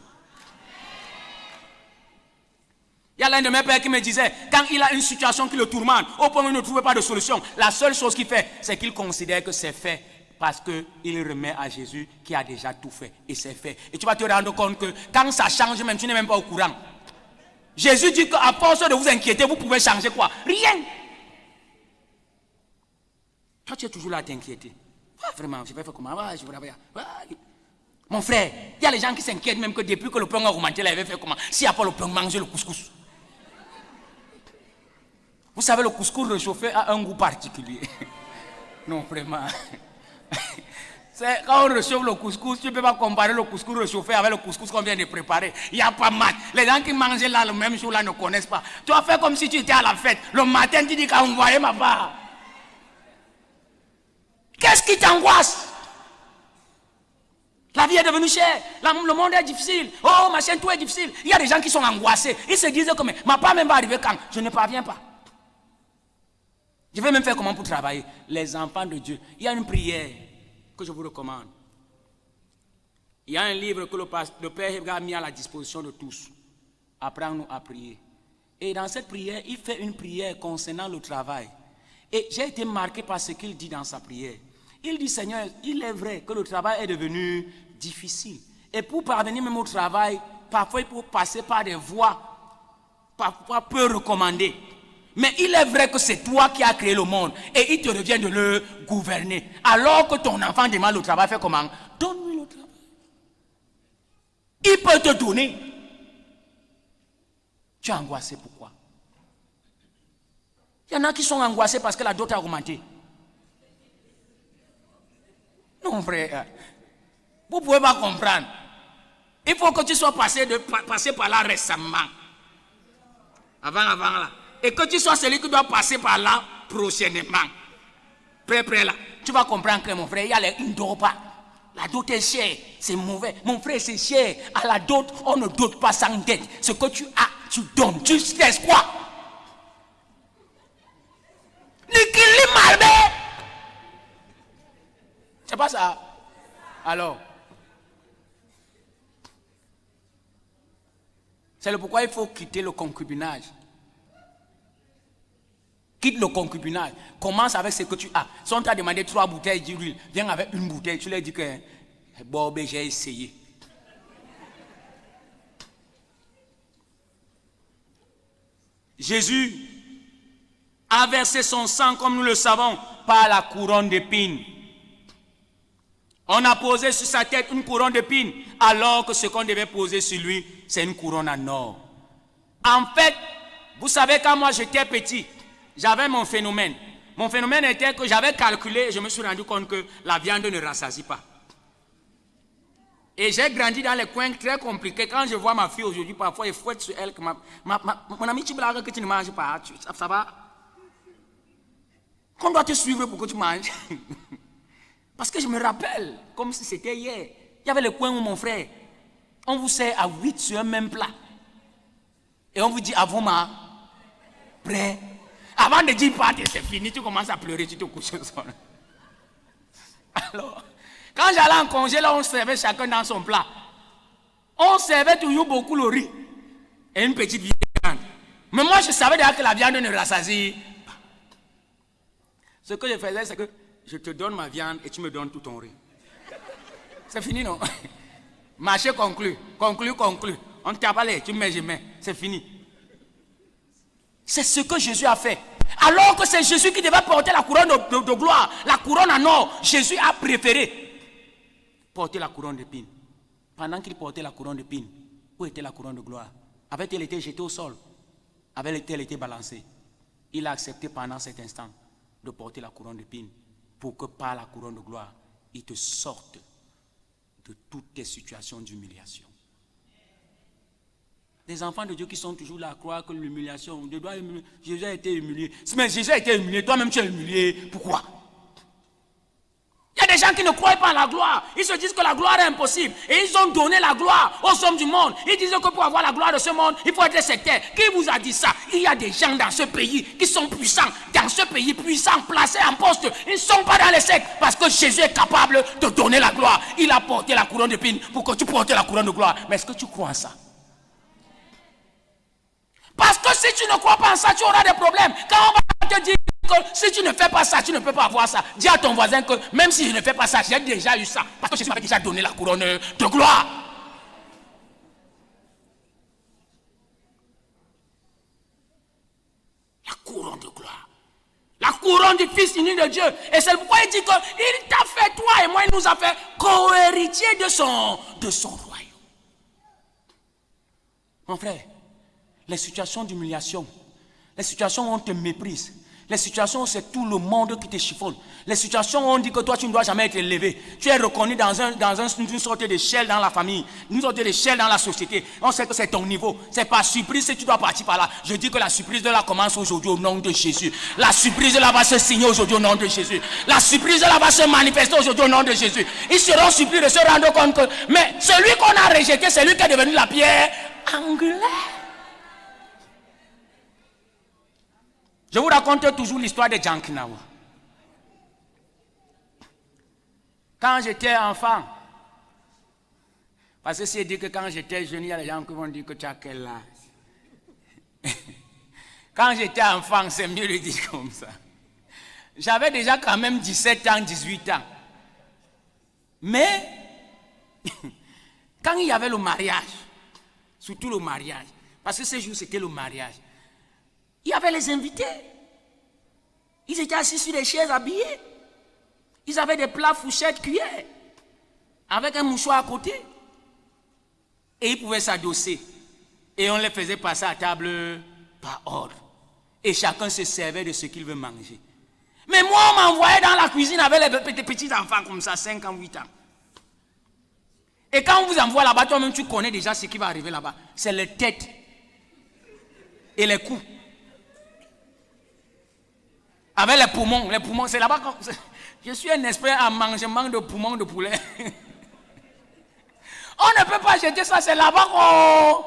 Il y a l'un de mes pères qui me disait, quand il a une situation qui le tourmente, au point où il ne trouvait pas de solution, la seule chose qu'il fait, c'est qu'il considère que c'est fait parce qu'il remet à Jésus qui a déjà tout fait. Et c'est fait. Et tu vas te rendre compte que quand ça change, même tu n'es même pas au courant. Jésus dit qu'à force de vous inquiéter, vous pouvez changer quoi? Rien. Toi, tu es toujours là à t'inquiéter. Ah, vraiment, je vais faire comment? Ah, je vais faire. Mon frère, il y a les gens qui s'inquiètent même que depuis que le pain a augmenté, là, il va faire comment? S'il n'y a pas le pain, manger le couscous. Vous savez, le couscous réchauffé a un goût particulier. Non, vraiment. C'est quand on réchauffe le couscous, tu ne peux pas comparer le couscous réchauffé avec le couscous qu'on vient de préparer. Il n'y a pas mal. Les gens qui mangent là le même jour là ne connaissent pas. Tu vas faire comme si tu étais à la fête. Le matin, tu dis qu'on voyait ma part. Qu'est-ce qui t'angoisse? La vie est devenue chère. Le monde est difficile. Oh, machin, tout est difficile. Il y a des gens qui sont angoissés. Ils se disent que mais, ma part même va arriver quand? Je ne parviens pas. Je vais même faire comment pour travailler? Les enfants de Dieu. Il y a une prière que je vous recommande. Il y a un livre que le Père a mis à la disposition de tous. Apprends-nous à prier. Et dans cette prière, il fait une prière concernant le travail. Et j'ai été marqué par ce qu'il dit dans sa prière. Il dit, Seigneur, il est vrai que le travail est devenu difficile. Et pour parvenir même au travail, parfois il faut passer par des voies parfois peu recommandées. Mais il est vrai que c'est toi qui as créé le monde et il te revient de le gouverner. Alors que ton enfant demande le travail, fais comment? Donne-lui le travail. Il peut te donner. Tu es angoissé, pourquoi? Il y en a qui sont angoissés parce que la dot a augmenté. Non, frère. Vous ne pouvez pas comprendre. Il faut que tu sois passé par là récemment. Avant là. Et que tu sois celui qui doit passer par là prochainement. Prêt là. Tu vas comprendre que mon frère, il ne dort pas. La dot est chère, c'est mauvais. Mon frère, c'est cher. À la dot, on ne dote pas sans dette. Ce que tu as, tu donnes. Tu laisses quoi? Nikili malbe. C'est pas ça. Alors, c'est le pourquoi il faut quitter le concubinage. Quitte le concubinage. Commence avec ce que tu as. Si on t'a demandé 3 bouteilles d'huile, viens avec une bouteille. Tu leur dis que bon, j'ai essayé. Jésus a versé son sang, comme nous le savons, par la couronne d'épines. On a posé sur sa tête une couronne d'épines, alors que ce qu'on devait poser sur lui, c'est une couronne en or. En fait, vous savez, quand moi j'étais petit, j'avais mon phénomène. Mon phénomène était que j'avais calculé et je me suis rendu compte que la viande ne rassasie pas. Et j'ai grandi dans les coins très compliqués. Quand je vois ma fille aujourd'hui, parfois, il fouette sur elle que mon ami, tu blagues que tu ne manges pas. Ça va? Qu'on doit te suivre pour que tu manges. Parce que je me rappelle, comme si c'était hier, il y avait le coin où mon frère, on vous sert à 8 sur un même plat. Et on vous dit, à vos mains, prêt. Avant de dire pas, c'est fini, tu commences à pleurer, tu te couches au sol. Alors, quand j'allais en congé, là, on servait chacun dans son plat. On servait toujours beaucoup le riz et une petite viande. Mais moi, je savais déjà que la viande ne rassasie pas. Ce que je faisais, c'est que je te donne ma viande et tu me donnes tout ton riz. C'est fini, non? Marché conclu. On t'a parlé, tu me mets, je mets. C'est fini. C'est ce que Jésus a fait. Alors que c'est Jésus qui devait porter la couronne de gloire, la couronne en or, Jésus a préféré porter la couronne d'épines. Pendant qu'il portait la couronne d'épines, où était la couronne de gloire? Avait-elle été jetée au sol? Avait-elle été balancée? Il a accepté pendant cet instant de porter la couronne d'épines pour que par la couronne de gloire, il te sorte de toutes tes situations d'humiliation. Des enfants de Dieu qui sont toujours là à croire que l'humiliation, Jésus a été humilié. Mais Jésus a été humilié, toi-même tu es humilié. Pourquoi? Il y a des gens qui ne croient pas à la gloire. Ils se disent que la gloire est impossible. Et ils ont donné la gloire aux hommes du monde. Ils disent que pour avoir la gloire de ce monde, il faut être sectaire. Qui vous a dit ça? Il y a des gens dans ce pays qui sont puissants. Dans ce pays, puissants, placés en poste. Ils ne sont pas dans les sectes. Parce que Jésus est capable de donner la gloire. Il a porté la couronne d'épines pour que tu portes la couronne de gloire. Mais est-ce que tu crois en ça? Parce que si tu ne crois pas en ça, tu auras des problèmes. Quand on va te dire que si tu ne fais pas ça, tu ne peux pas avoir ça. Dis à ton voisin que même si je ne fais pas ça, j'ai déjà eu ça. Parce que Jésus m'avait déjà donné la couronne de gloire. La couronne de gloire. La couronne du Fils unique de Dieu. Et c'est pourquoi il dit qu'il t'a fait, toi et moi, il nous a fait co-héritiers de son royaume. Mon frère, les situations d'humiliation, les situations où on te méprise, les situations où c'est tout le monde qui te chiffonne, les situations où on dit que toi tu ne dois jamais être élevé, tu es reconnu dans une sorte d'échelle dans la famille, une sorte d'échelle dans la société, on sait que c'est ton niveau, c'est pas surprise si tu dois partir par là. Je dis que la surprise de là commence aujourd'hui au nom de Jésus. La surprise de là va se signer aujourd'hui au nom de Jésus. La surprise de là va se manifester aujourd'hui au nom de Jésus. Ils seront surpris de se rendre compte que, mais celui qu'on a rejeté, c'est lui qui est devenu la pierre angulaire. Je vous raconte toujours l'histoire de Jankinawa. Quand j'étais enfant, parce que c'est dit que quand j'étais jeune, il y a des gens qui vont dire que tu as quel âge. Quand j'étais enfant, c'est mieux de dire comme ça. J'avais déjà quand même 17 ans, 18 ans. Mais, quand il y avait le mariage, surtout le mariage, parce que ce jour c'était le mariage, il y avait les invités. Ils étaient assis sur des chaises habillés. Ils avaient des plats, fourchettes, cuillères, avec un mouchoir à côté. Et ils pouvaient s'adosser. Et on les faisait passer à table par ordre. Et chacun se servait de ce qu'il veut manger. Mais moi, on m'envoyait dans la cuisine avec les petits enfants comme ça, 5 ans, 8 ans. Et quand on vous envoie là-bas, toi-même tu connais déjà ce qui va arriver là-bas. C'est les têtes et les coups. Avec les poumons, c'est là-bas. Je suis un expert en mangement de poumons de poulet. On ne peut pas jeter ça, c'est là-bas qu'on...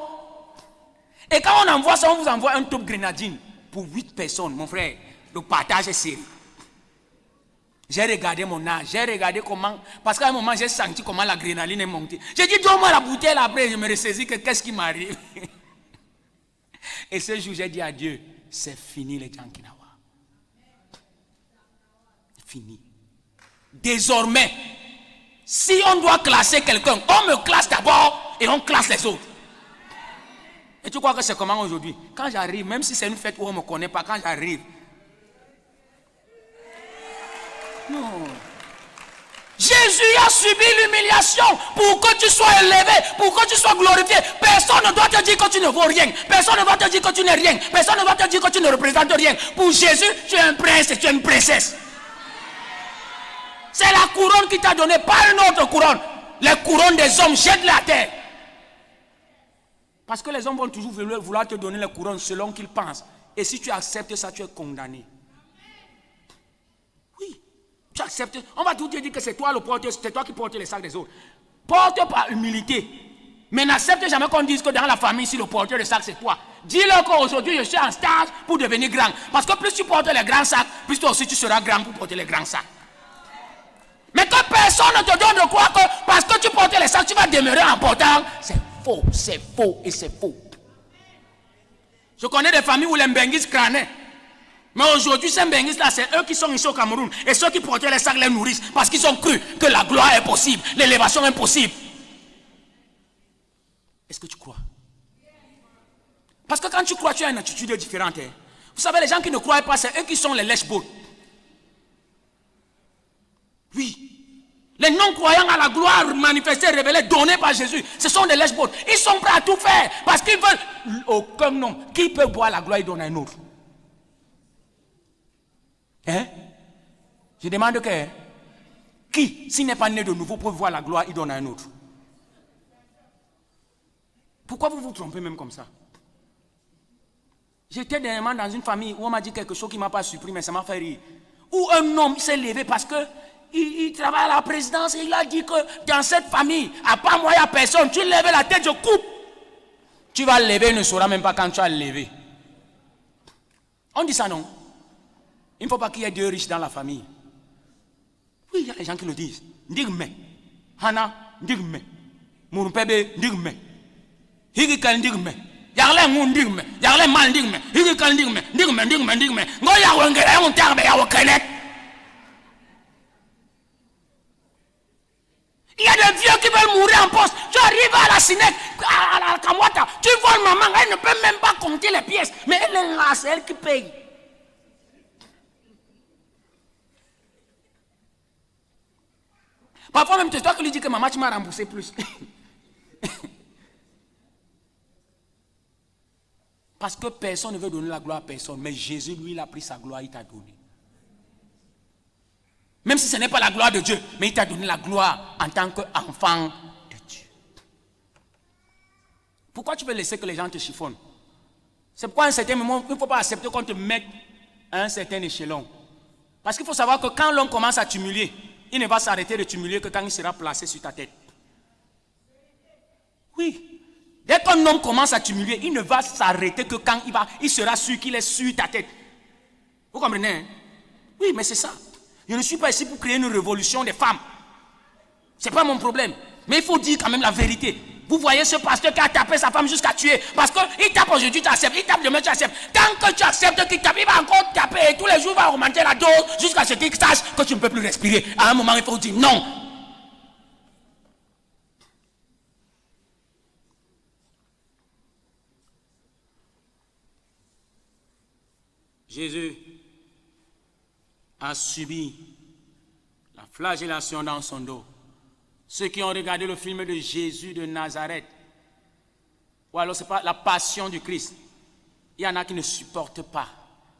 Et quand on envoie ça, on vous envoie un top grenadine pour 8 personnes, mon frère. Le partage est sérieux. J'ai regardé mon âge, j'ai regardé comment... Parce qu'à un moment, j'ai senti comment la grenadine est montée. J'ai dit, donne-moi la bouteille après, je me ressaisis que qu'est-ce qui m'arrive. Et ce jour, j'ai dit à Dieu, c'est fini les Jankinawa. Fini. Désormais, si on doit classer quelqu'un, on me classe d'abord et on classe les autres. Et tu crois que c'est comment aujourd'hui? Quand j'arrive, même si c'est une fête où on ne me connaît pas, quand j'arrive... Non. Jésus a subi l'humiliation pour que tu sois élevé, pour que tu sois glorifié. Personne ne doit te dire que tu ne vaux rien. Personne ne doit te dire que tu n'es rien. Personne ne doit te dire que tu ne représentes rien. Pour Jésus, tu es un prince et tu es une princesse. C'est la couronne qui t'a donné, pas une autre couronne. Les couronnes des hommes, jette-les à terre. Parce que les hommes vont toujours vouloir te donner les couronnes selon qu'ils pensent. Et si tu acceptes ça, tu es condamné. Oui, tu acceptes. On va tout te dire que c'est toi le porteur, c'est toi qui portes les sacs des autres. Porte par humilité. Mais n'accepte jamais qu'on dise que dans la famille, si le porteur de sac, c'est toi. Dis-leur qu'aujourd'hui, je suis en stage pour devenir grand. Parce que plus tu portes les grands sacs, plus toi aussi tu seras grand pour porter les grands sacs. Mais que personne ne te donne de croire que parce que tu portes les sacs, tu vas demeurer en portant. C'est faux et c'est faux. Je connais des familles où les Mbenguis crânaient. Mais aujourd'hui, ces Mbenguis-là, c'est eux qui sont ici au Cameroun. Et ceux qui portaient les sacs les nourrissent. Parce qu'ils ont cru que la gloire est possible, l'élévation est possible. Est-ce que tu crois? Parce que quand tu crois, tu as une attitude différente. Hein. Vous savez, les gens qui ne croient pas, c'est eux qui sont les lèche-bottes. Oui. Les non-croyants à la gloire manifestée, révélée, donnée par Jésus, ce sont des lèche-bottes. Ils sont prêts à tout faire parce qu'ils veulent aucun nom. Qui peut boire la gloire, il donne à un autre. Hein? Je demande que qui, s'il n'est pas né de nouveau, peut voir la gloire, il donne à un autre. Pourquoi vous vous trompez même comme ça? J'étais dernièrement dans une famille où on m'a dit quelque chose qui ne m'a pas surpris, mais ça m'a fait rire. Où un homme s'est levé parce que il travaille à la présidence et il a dit que dans cette famille, à part moi, il n'y a personne. Tu lèves la tête, je coupe. Tu vas lever, il ne saura même pas quand tu as levé. On dit ça, non? Il ne faut pas qu'il y ait deux riches dans la famille. Oui, il y a des gens qui le disent. Ndigme. Hana, ndigme. Mounpebe, ndigme. Higikal, ndigme. Yarle ngun ndigme. Yarle mal ndigme. Higikal, ndigme. Ndigme, ndigme, ndigme. Ngoya wengere, on terbe, ya wakenet. Il y a des vieux qui veulent mourir en poste. Tu arrives à la Sinek, à la Kamwata, tu vois maman, elle ne peut même pas compter les pièces. Mais elle est là, c'est elle qui paye. Parfois même, c'est toi qui lui dis que maman, tu m'as remboursé plus. Parce que personne ne veut donner la gloire à personne. Mais Jésus, lui, il a pris sa gloire, il t'a donné. Même si ce n'est pas la gloire de Dieu, mais il t'a donné la gloire en tant qu'enfant de Dieu. Pourquoi tu veux laisser que les gens te chiffonnent? C'est pourquoi à un certain moment, il ne faut pas accepter qu'on te mette à un certain échelon. Parce qu'il faut savoir que quand l'homme commence à t'humilier, il ne va s'arrêter de t'humilier que quand il sera placé sur ta tête. Oui. Dès qu'un homme commence à t'humilier, il ne va s'arrêter que quand il sera sûr qu'il est sur ta tête. Vous comprenez? Hein? Oui, mais c'est ça. Je ne suis pas ici pour créer une révolution des femmes. Ce n'est pas mon problème. Mais il faut dire quand même la vérité. Vous voyez ce pasteur qui a tapé sa femme jusqu'à tuer. Parce qu'il tape aujourd'hui, tu acceptes. Il tape demain, tu acceptes. Tant que tu acceptes qu'il tape, il va encore taper. Et tous les jours, il va augmenter la dose jusqu'à ce qu'il sache que tu ne peux plus respirer. À un moment, il faut dire non. Jésus a subi la flagellation dans son dos. Ceux qui ont regardé le film de Jésus de Nazareth, ou alors c'est pas la passion du Christ, il y en a qui ne supportent pas,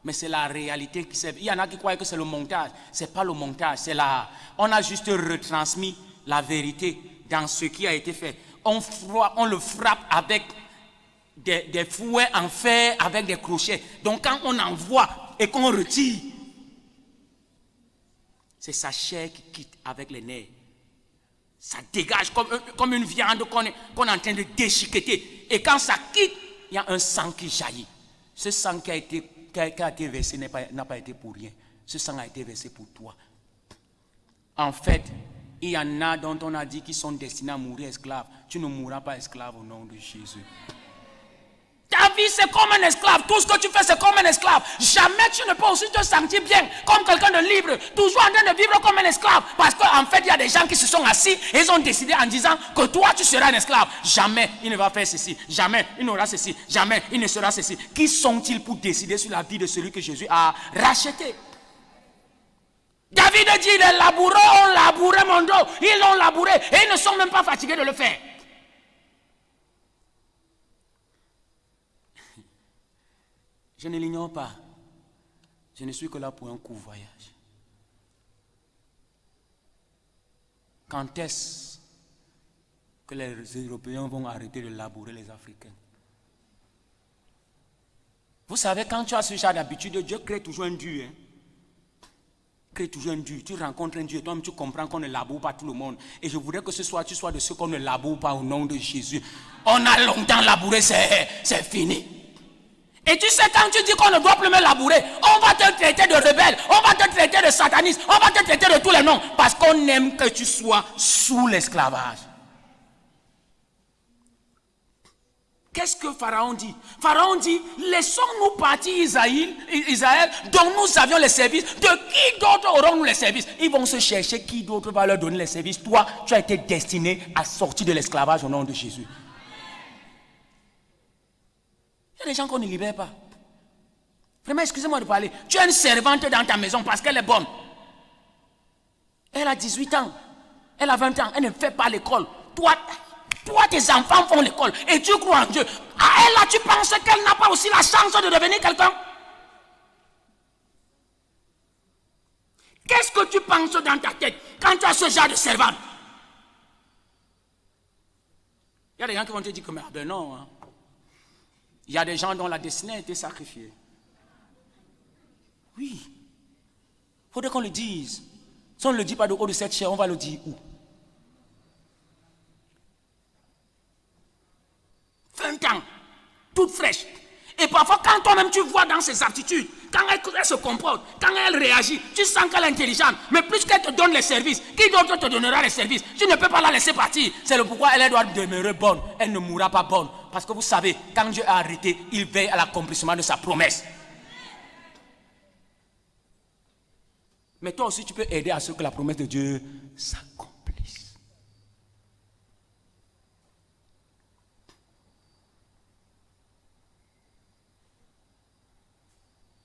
mais c'est la réalité qui s'est. Il y en a qui croient que c'est le montage, c'est pas le montage, c'est la. On a juste retransmis la vérité dans ce qui a été fait. On le frappe avec des fouets en fer, avec des crochets. Donc quand on envoie et qu'on retire, c'est sa chair qui quitte avec les nerfs. Ça dégage comme une viande qu'on est en train de déchiqueter. Et quand ça quitte, il y a un sang qui jaillit. Ce sang qui a été versé n'a pas été pour rien. Ce sang a été versé pour toi. En fait, il y en a dont on a dit qu'ils sont destinés à mourir esclaves. Tu ne mourras pas esclave au nom de Jésus. Ta vie, c'est comme un esclave. Tout ce que tu fais, c'est comme un esclave. Jamais tu ne peux aussi te sentir bien comme quelqu'un de libre. Toujours en train de vivre comme un esclave. Parce qu'en fait, il y a des gens qui se sont assis et ils ont décidé en disant que toi, tu seras un esclave. Jamais il ne va faire ceci. Jamais il n'aura ceci. Jamais il ne sera ceci. Qui sont-ils pour décider sur la vie de celui que Jésus a racheté? David dit, les laboureurs ont labouré mon dos. Ils l'ont labouré et ils ne sont même pas fatigués de le faire. Je ne l'ignore pas. Je ne suis que là pour un court voyage. Quand est-ce que les Européens vont arrêter de labourer les Africains? Vous savez, quand tu as ce genre d'habitude, Dieu crée toujours un Dieu. Crée toujours un Dieu. Tu rencontres un Dieu et toi-même tu comprends qu'on ne laboure pas tout le monde. Et je voudrais que ce soir tu sois de ceux qu'on ne laboure pas au nom de Jésus. On a longtemps labouré, c'est fini. Et tu sais, quand tu dis qu'on ne doit plus me labourer, on va te traiter de rebelle, on va te traiter de sataniste, on va te traiter de tous les noms. Parce qu'on aime que tu sois sous l'esclavage. Qu'est-ce que Pharaon dit? Pharaon dit, laissons-nous partir Israël, dont nous avions les services. De qui d'autre aurons-nous les services? Ils vont se chercher qui d'autre va leur donner les services. Toi, tu as été destiné à sortir de l'esclavage au nom de Jésus. Il y a des gens qu'on ne libère pas. Vraiment, excusez-moi de parler. Tu as une servante dans ta maison parce qu'elle est bonne. Elle a 18 ans. Elle a 20 ans. Elle ne fait pas l'école. Toi, tes enfants font l'école. Et tu crois en Dieu. À elle, là, tu penses qu'elle n'a pas aussi la chance de devenir quelqu'un? Qu'est-ce que tu penses dans ta tête quand tu as ce genre de servante? Il y a des gens qui vont te dire que, mais ben non, hein. Il y a des gens dont la destinée a été sacrifiée. Oui. Il faudrait qu'on le dise. Si on ne le dit pas de haut de cette chair, on va le dire où? 20 ans, toute fraîche. Et parfois, quand toi-même tu vois dans ses aptitudes, quand elle se comporte, quand elle réagit, tu sens qu'elle est intelligente. Mais plus qu'elle te donne les services, qui d'autre te donnera les services? Tu ne peux pas la laisser partir. C'est le pourquoi elle doit demeurer bonne. Elle ne mourra pas bonne. Parce que vous savez, quand Dieu a arrêté, il veille à l'accomplissement de sa promesse. Mais toi aussi, tu peux aider à ce que la promesse de Dieu s'accomplisse.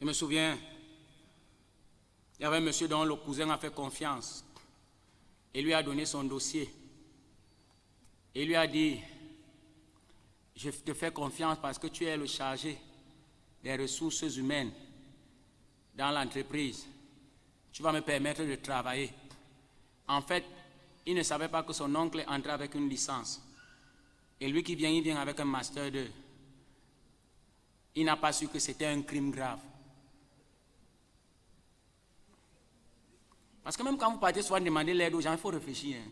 Je me souviens, il y avait un monsieur dont le cousin a fait confiance. Et lui a donné son dossier. Et lui a dit, je te fais confiance parce que tu es le chargé des ressources humaines dans l'entreprise. Tu vas me permettre de travailler. En fait, il ne savait pas que son oncle est entré avec une licence. Et lui qui vient, il vient avec un master 2. Il n'a pas su que c'était un crime grave. Parce que même quand vous partez souvent demander l'aide aux gens, il faut réfléchir. Hein.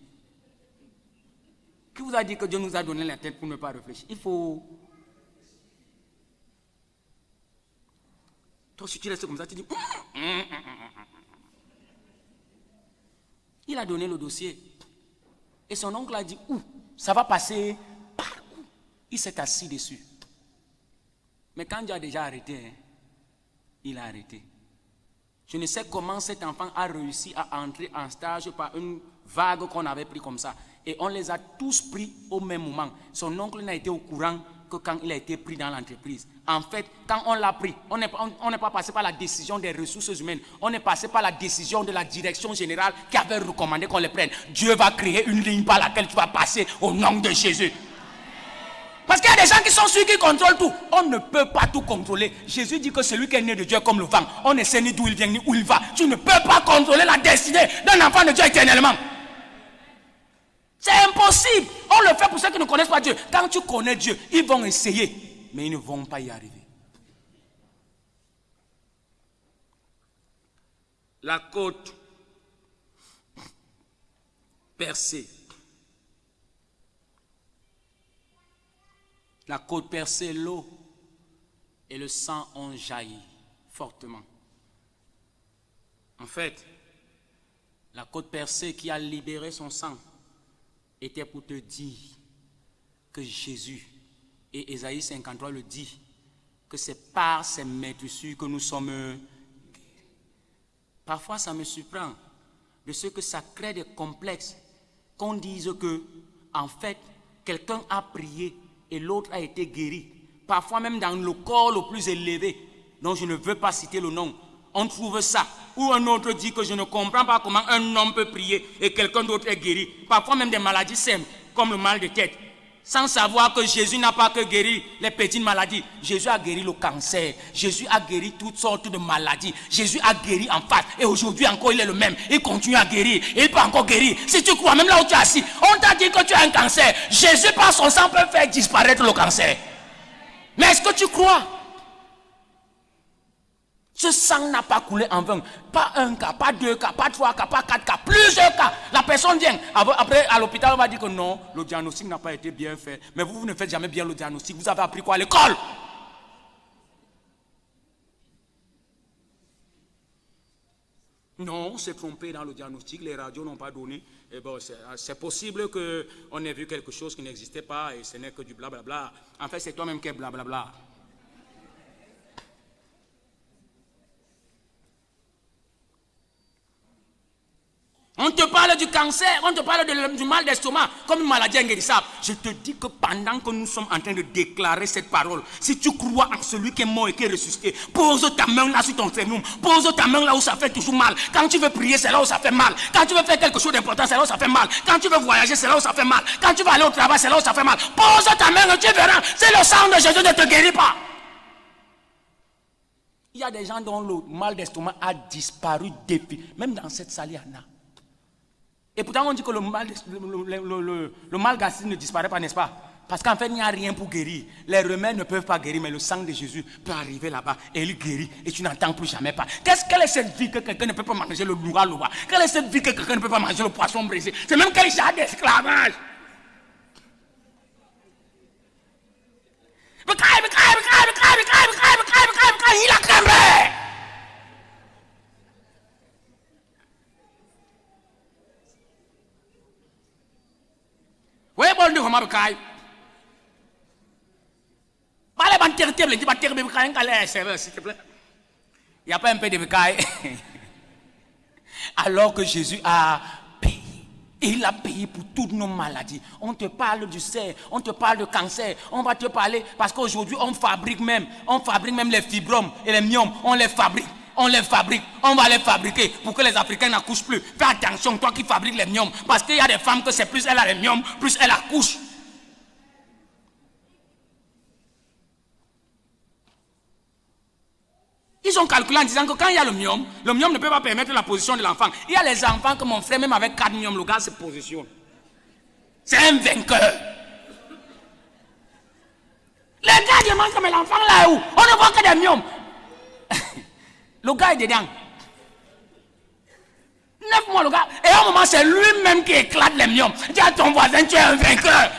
Qui vous a dit que Dieu nous a donné la tête pour ne pas réfléchir? Il faut... Toi, si tu restes comme ça, tu dis... Il a donné le dossier. Et son oncle a dit, où? Ça va passer par où? Il s'est assis dessus. Mais quand Dieu a déjà arrêté, hein, il a arrêté. Je ne sais comment cet enfant a réussi à entrer en stage par une vague qu'on avait pris comme ça. Et on les a tous pris au même moment. Son oncle n'a été au courant que quand il a été pris dans l'entreprise. En fait, quand on l'a pris, on n'est pas passé par la décision des ressources humaines. On est passé par la décision de la direction générale qui avait recommandé qu'on les prenne. Dieu va créer une ligne par laquelle tu vas passer au nom de Jésus. Parce qu'il y a des gens qui sont sûrs qu'ils contrôlent tout. On ne peut pas tout contrôler. Jésus dit que celui qui est né de Dieu est comme le vent. On ne sait ni d'où il vient ni où il va. Tu ne peux pas contrôler la destinée d'un enfant de Dieu éternellement. C'est impossible. On le fait pour ceux qui ne connaissent pas Dieu. Quand tu connais Dieu, ils vont essayer, mais ils ne vont pas y arriver. La côte percée. La côte percée, l'eau et le sang ont jailli fortement. En fait, la côte percée qui a libéré son sang était pour te dire que Jésus, et Ésaïe 53 le dit, que c'est par ces meurtrissures que nous sommes guéris. Parfois, ça me surprend de ce que ça crée des complexes, qu'on dise que, en fait, quelqu'un a prié et l'autre a été guéri. Parfois même dans le corps le plus élevé, dont je ne veux pas citer le nom, on trouve ça. Ou un autre dit que je ne comprends pas comment un homme peut prier et quelqu'un d'autre est guéri. Parfois même des maladies simples, comme le mal de tête. Sans savoir que Jésus n'a pas que guéri les petites maladies. Jésus a guéri le cancer. Jésus a guéri toutes sortes de maladies. Jésus a guéri en face. Et aujourd'hui encore, il est le même. Il continue à guérir. Il peut encore guérir. Si tu crois, même là où tu es assis, on t'a dit que tu as un cancer. Jésus, par son sang, peut faire disparaître le cancer. Mais est-ce que tu crois? Ce sang n'a pas coulé en vain. Pas un cas, pas deux cas, pas trois cas, pas quatre cas, plusieurs cas. La personne vient. Après, à l'hôpital, on va dire que non, le diagnostic n'a pas été bien fait. Mais vous ne faites jamais bien le diagnostic. Vous avez appris quoi à l'école? Non, on s'est trompé dans le diagnostic. Les radios n'ont pas donné. Et bon, c'est possible qu'on ait vu quelque chose qui n'existait pas et ce n'est que du blablabla. En fait, c'est toi-même qui es blablabla. On te parle du cancer, on te parle du mal d'estomac comme une maladie inguérissable. Je te dis que pendant que nous sommes en train de déclarer cette parole, si tu crois en celui qui est mort et qui est ressuscité, pose ta main là sur ton sternum, pose ta main là où ça fait toujours mal. Quand tu veux prier, c'est là où ça fait mal. Quand tu veux faire quelque chose d'important, c'est là où ça fait mal. Quand tu veux voyager, c'est là où ça fait mal. Quand tu veux aller au travail, c'est là où ça fait mal. Pose ta main et tu verras, c'est le sang de Jésus ne te guérit pas. Il y a des gens dont le mal d'estomac a disparu depuis, même dans cette salle, il y en a. Et pourtant, on dit que le mal gastrique ne disparaît pas, n'est-ce pas? Parce qu'en fait, il n'y a rien pour guérir. Les remèdes ne peuvent pas guérir, mais le sang de Jésus peut arriver là-bas et il guérit et tu n'entends plus jamais pas. Quelle est cette vie que quelqu'un ne peut pas manger le noura-loba? Quelle est cette vie que quelqu'un ne peut pas manger le poisson brisé? C'est même quel genre d'esclavage? Il a cramé! Oui, bon, nous sommes à il n'y a pas un peu de bécaille. Alors que Jésus a payé. Il a payé pour toutes nos maladies. On te parle du cerf, on te parle de cancer. On va te parler parce qu'aujourd'hui on fabrique même les fibromes et les myomes. On les fabrique, on va les fabriquer pour que les Africains n'accouchent plus. Fais attention, toi qui fabriques les myomes, parce qu'il y a des femmes que c'est plus elle a les myomes, plus elle accouche. Ils ont calculé en disant que quand il y a le myome ne peut pas permettre la position de l'enfant. Il y a les enfants que mon frère, même avec 4 myomes, le gars se positionne. C'est un vainqueur. Les gars demandent mais l'enfant là est où? On ne voit que des myomes. Le gars est dedans. 9 mois le gars. Et à un moment, c'est lui-même qui éclate les myomes. Dis à ton voisin, tu es un vainqueur.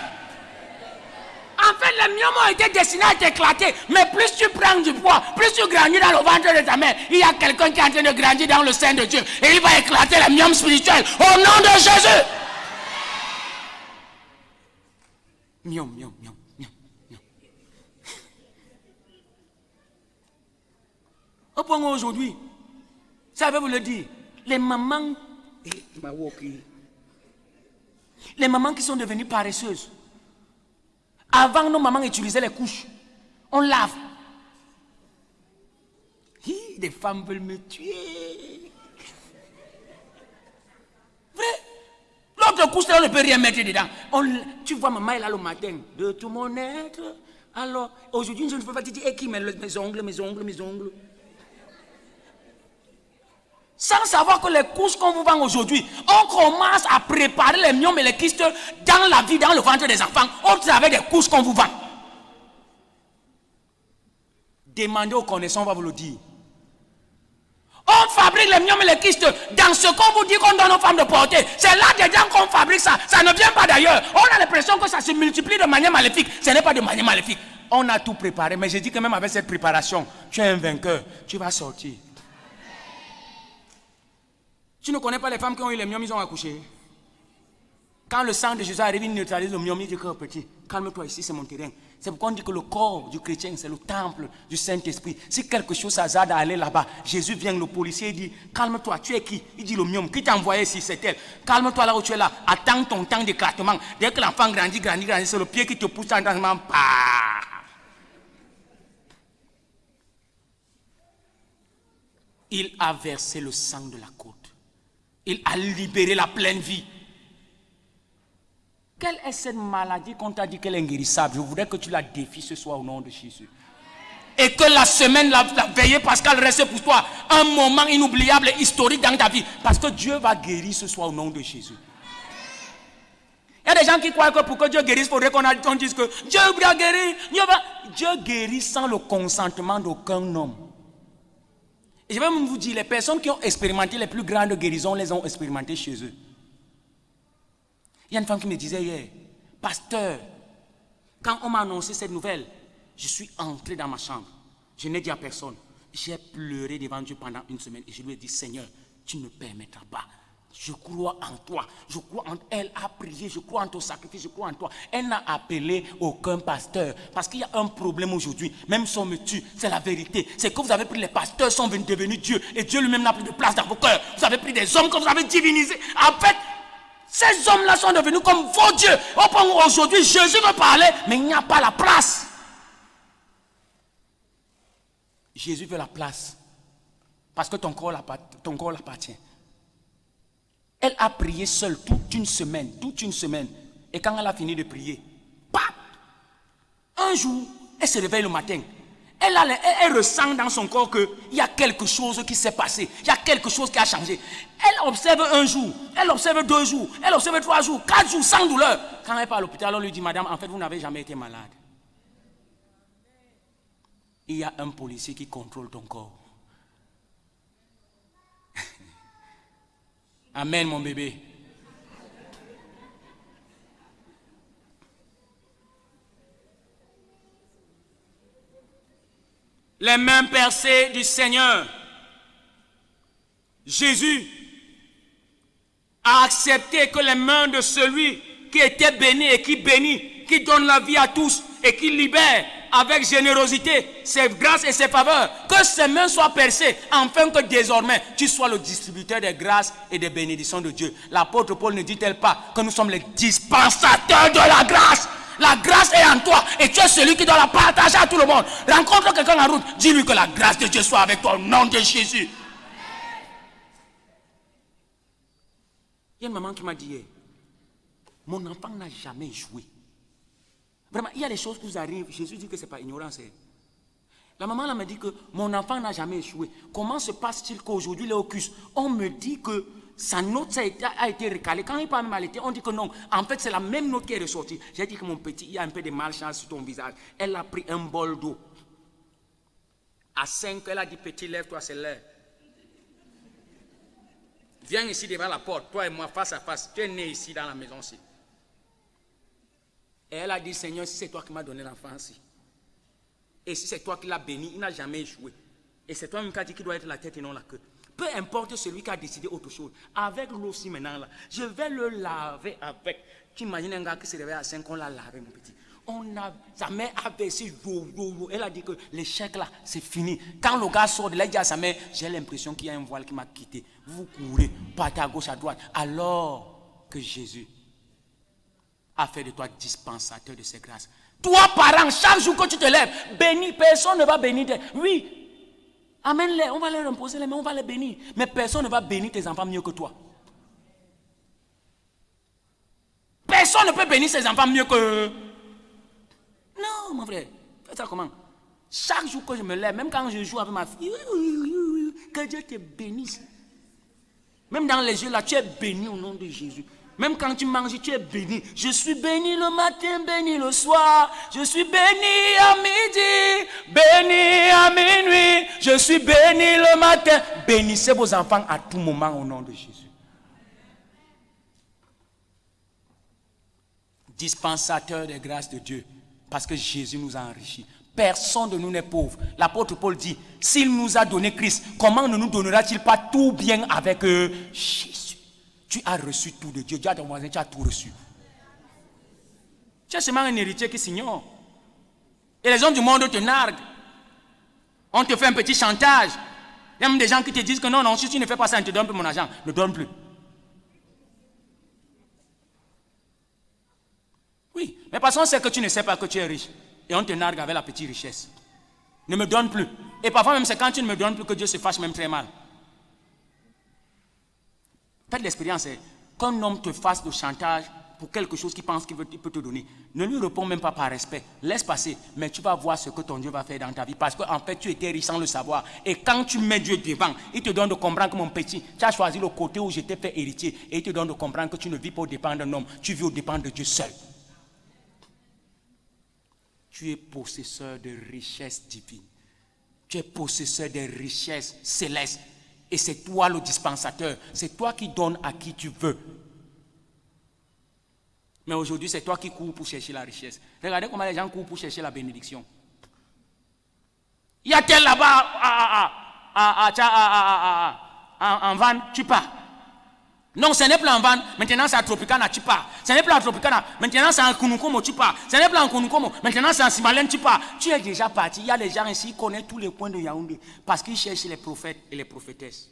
En fait, les myomes ont été destinés à t'éclater. Mais plus tu prends du poids, plus tu grandis dans le ventre de ta mère, il y a quelqu'un qui est en train de grandir dans le sein de Dieu. Et il va éclater les myomes spirituels au nom de Jésus. Myome. Au point où aujourd'hui, ça veut vous le dire, les mamans qui sont devenues paresseuses. Avant, nos mamans utilisaient les couches. On lave. Des femmes veulent me tuer. Vrai? L'autre couche, on ne peut rien mettre dedans. Tu vois, maman est là le matin. De tout mon être. Alors, aujourd'hui, je ne peux pas te dire, qui met mes ongles. Sans savoir que les couches qu'on vous vend aujourd'hui, on commence à préparer les myomes et les kystes dans la vie, dans le ventre des enfants, au travers des couches qu'on vous vend. Demandez aux connaissants, on va vous le dire. On fabrique les myomes et les kystes dans ce qu'on vous dit qu'on donne aux femmes de porter. C'est là dedans qu'on fabrique ça. Ça ne vient pas d'ailleurs. On a l'impression que ça se multiplie de manière maléfique. Ce n'est pas de manière maléfique. On a tout préparé. Mais je dis que même avec cette préparation, tu es un vainqueur. Tu vas sortir. Tu ne connais pas les femmes qui ont eu les myomes, ils ont accouché. Quand le sang de Jésus arrive, il neutralise le myome, il dit que petit, calme-toi ici, c'est mon terrain. C'est pourquoi on dit que le corps du chrétien, c'est le temple du Saint-Esprit. Si quelque chose s'hasarde à aller là-bas, Jésus vient, le policier, il dit, calme-toi, tu es qui? Il dit le myome, qui t'a envoyé ici, c'est elle. Calme-toi là où tu es là, attends ton temps d'éclatement. Dès que l'enfant grandit, c'est le pied qui te pousse en dansement. Il a versé le sang de la côte. Il a libéré la pleine vie. Quelle est cette maladie qu'on t'a dit qu'elle est inguérissable? Je voudrais que tu la défies ce soir au nom de Jésus. Et que la semaine, la veillée pascale reste pour toi un moment inoubliable et historique dans ta vie. Parce que Dieu va guérir ce soir au nom de Jésus. Il y a des gens qui croient que pour que Dieu guérisse, il faudrait qu'on dise que Dieu va guérir. Dieu guérit sans le consentement d'aucun homme. Et je vais même vous dire, les personnes qui ont expérimenté les plus grandes guérisons, les ont expérimentées chez eux. Il y a une femme qui me disait hier, pasteur, quand on m'a annoncé cette nouvelle, je suis entré dans ma chambre. Je n'ai dit à personne. J'ai pleuré devant Dieu pendant une semaine et je lui ai dit, Seigneur, tu ne permettras pas. Je crois en toi. Je crois en elle a prié, je crois en ton sacrifice, je crois en toi. Elle n'a appelé aucun pasteur parce qu'il y a un problème aujourd'hui. Même si on me tue, c'est la vérité. C'est que vous avez pris les pasteurs sont devenus Dieu et Dieu lui-même n'a plus de place dans vos cœurs. Vous avez pris des hommes que vous avez divinisés. En fait, ces hommes-là sont devenus comme vos dieux. Aujourd'hui, Jésus veut parler, mais il n'y a pas la place. Jésus veut la place. Parce que ton corps l'appartient. Elle a prié seule toute une semaine. Et quand elle a fini de prier, paf, un jour, elle se réveille le matin. Elle ressent dans son corps qu'il y a quelque chose qui s'est passé. Il y a quelque chose qui a changé. Elle observe un jour, elle observe 2 jours, elle observe 3 jours, 4 jours sans douleur. Quand elle part à l'hôpital, on lui dit, madame, en fait, vous n'avez jamais été malade. Il y a un policier qui contrôle ton corps. Amen, mon bébé. Les mains percées du Seigneur. Jésus a accepté que les mains de celui qui était béni et qui bénit, qui donne la vie à tous et qui libère avec générosité ses grâces et ses faveurs, que ses mains soient percées, afin que désormais tu sois le distributeur des grâces et des bénédictions de Dieu. L'apôtre Paul ne dit-elle pas que nous sommes les dispensateurs de la grâce? La grâce est en toi et tu es celui qui doit la partager à tout le monde. Rencontre quelqu'un en route, dis-lui que la grâce de Dieu soit avec toi au nom de Jésus. Il y a une maman qui m'a dit hier, mon enfant n'a jamais joué. Vraiment, il y a des choses qui vous arrivent. Jésus dit que ce n'est pas ignorance. La maman là me dit que mon enfant n'a jamais échoué. Comment se passe-t-il qu'aujourd'hui, Léocus, on me dit que sa note a été recalée. Quand il parle même à l'été, on dit que non. En fait, c'est la même note qui est ressortie. J'ai dit que mon petit, il y a un peu de malchance sur ton visage. Elle a pris un bol d'eau. À 5, elle a dit, petit, lève-toi, c'est l'heure. Viens ici devant la porte, toi et moi, face à face. Tu es né ici dans la maison-ci. Et elle a dit, Seigneur, si c'est toi qui m'as donné l'enfant-ci, et si c'est toi qui l'as béni, il n'a jamais échoué. Et c'est toi-même qui as dit qu'il doit être la tête et non la queue. Peu importe celui qui a décidé autre chose. Avec l'eau aussi maintenant, là, je vais le laver avec. Tu imagines un gars qui se réveille à 5, on l'a lavé, mon petit. Sa mère a versé l'eau. Elle a dit que l'échec là, c'est fini. Quand le gars sort de là, il dit à sa mère, j'ai l'impression qu'il y a un voile qui m'a quitté. Vous courez, partez à gauche, à droite. Alors que Jésus a fait de toi dispensateur de ses grâces. Toi, parent, chaque jour que tu te lèves, bénis, personne ne va bénir. Oui, amène-les, on va leur imposer les mains, on va les bénir. Mais personne ne va bénir tes enfants mieux que toi. Personne ne peut bénir ses enfants mieux que... Non, mon frère, fais ça comment? Chaque jour que je me lève, même quand je joue avec ma fille, que Dieu te bénisse. Même dans les yeux là, tu es béni au nom de Jésus. Même quand tu manges, tu es béni. Je suis béni le matin, béni le soir. Je suis béni à midi, béni à minuit. Je suis béni le matin. Bénissez vos enfants à tout moment au nom de Jésus. Dispensateur des grâces de Dieu, parce que Jésus nous a enrichis. Personne de nous n'est pauvre. L'apôtre Paul dit, s'il nous a donné Christ, comment ne nous donnera-t-il pas tout bien avec Jésus? Tu as reçu tout de Dieu. Dieu a ton voisin, tu as tout reçu. Tu es seulement un héritier qui s'ignore. Et les hommes du monde te narguent. On te fait un petit chantage. Il y a même des gens qui te disent que non, non, si tu ne fais pas ça, on ne te donne plus mon argent. Ne donne plus. Oui, mais parce qu'on sait que tu ne sais pas que tu es riche. Et on te nargue avec la petite richesse. Ne me donne plus. Et parfois même c'est quand tu ne me donnes plus que Dieu se fâche même très mal. Faites l'expérience, qu'un homme te fasse le chantage pour quelque chose qu'il pense qu'il peut te donner. Ne lui réponds même pas par respect. Laisse passer, mais tu vas voir ce que ton Dieu va faire dans ta vie. Parce qu'en fait, tu étais riche sans le savoir. Et quand tu mets Dieu devant, il te donne de comprendre que mon petit, tu as choisi le côté où je t'ai fait héritier. Et il te donne de comprendre que tu ne vis pas au dépend d'un homme. Tu vis au dépend de Dieu seul. Tu es possesseur de richesses divines. Tu es possesseur des richesses célestes. Et c'est toi le dispensateur. C'est toi qui donnes à qui tu veux. Mais aujourd'hui, c'est toi qui cours pour chercher la richesse. Regardez comment les gens courent pour chercher la bénédiction. Il y a tel là-bas en vanne, tu pars. Non, ce n'est plus en vanne, maintenant c'est à Tropicana, tu pars. Ce n'est plus à Tropicana, maintenant c'est en Kunukomo, tu pars. Ce n'est plus en Kunukomo, maintenant c'est en Simalène, tu pars. Tu es déjà parti. Il y a des gens ici qui connaissent tous les coins de Yaoundé parce qu'ils cherchent les prophètes et les prophétesses.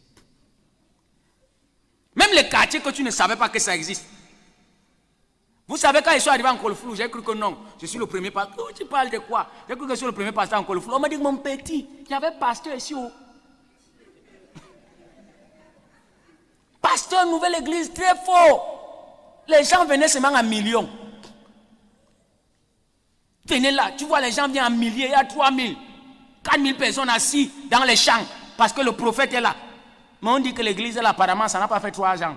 Même les quartiers que tu ne savais pas que ça existe. Vous savez, quand ils sont arrivés en Kolflou, j'ai cru que non, je suis le premier pasteur. Oh, tu parles de quoi? J'ai cru que je suis le premier pasteur en Kolflou. On m'a dit que mon petit, il y avait pasteur ici. Pasteur, nouvelle église, très fort. Les gens venaient seulement en millions. Venez là, tu vois, les gens viennent en milliers, il y a 3000, 4000 personnes assises dans les champs parce que le prophète est là. Mais on dit que l'église est là, apparemment, ça n'a pas fait 3 ans.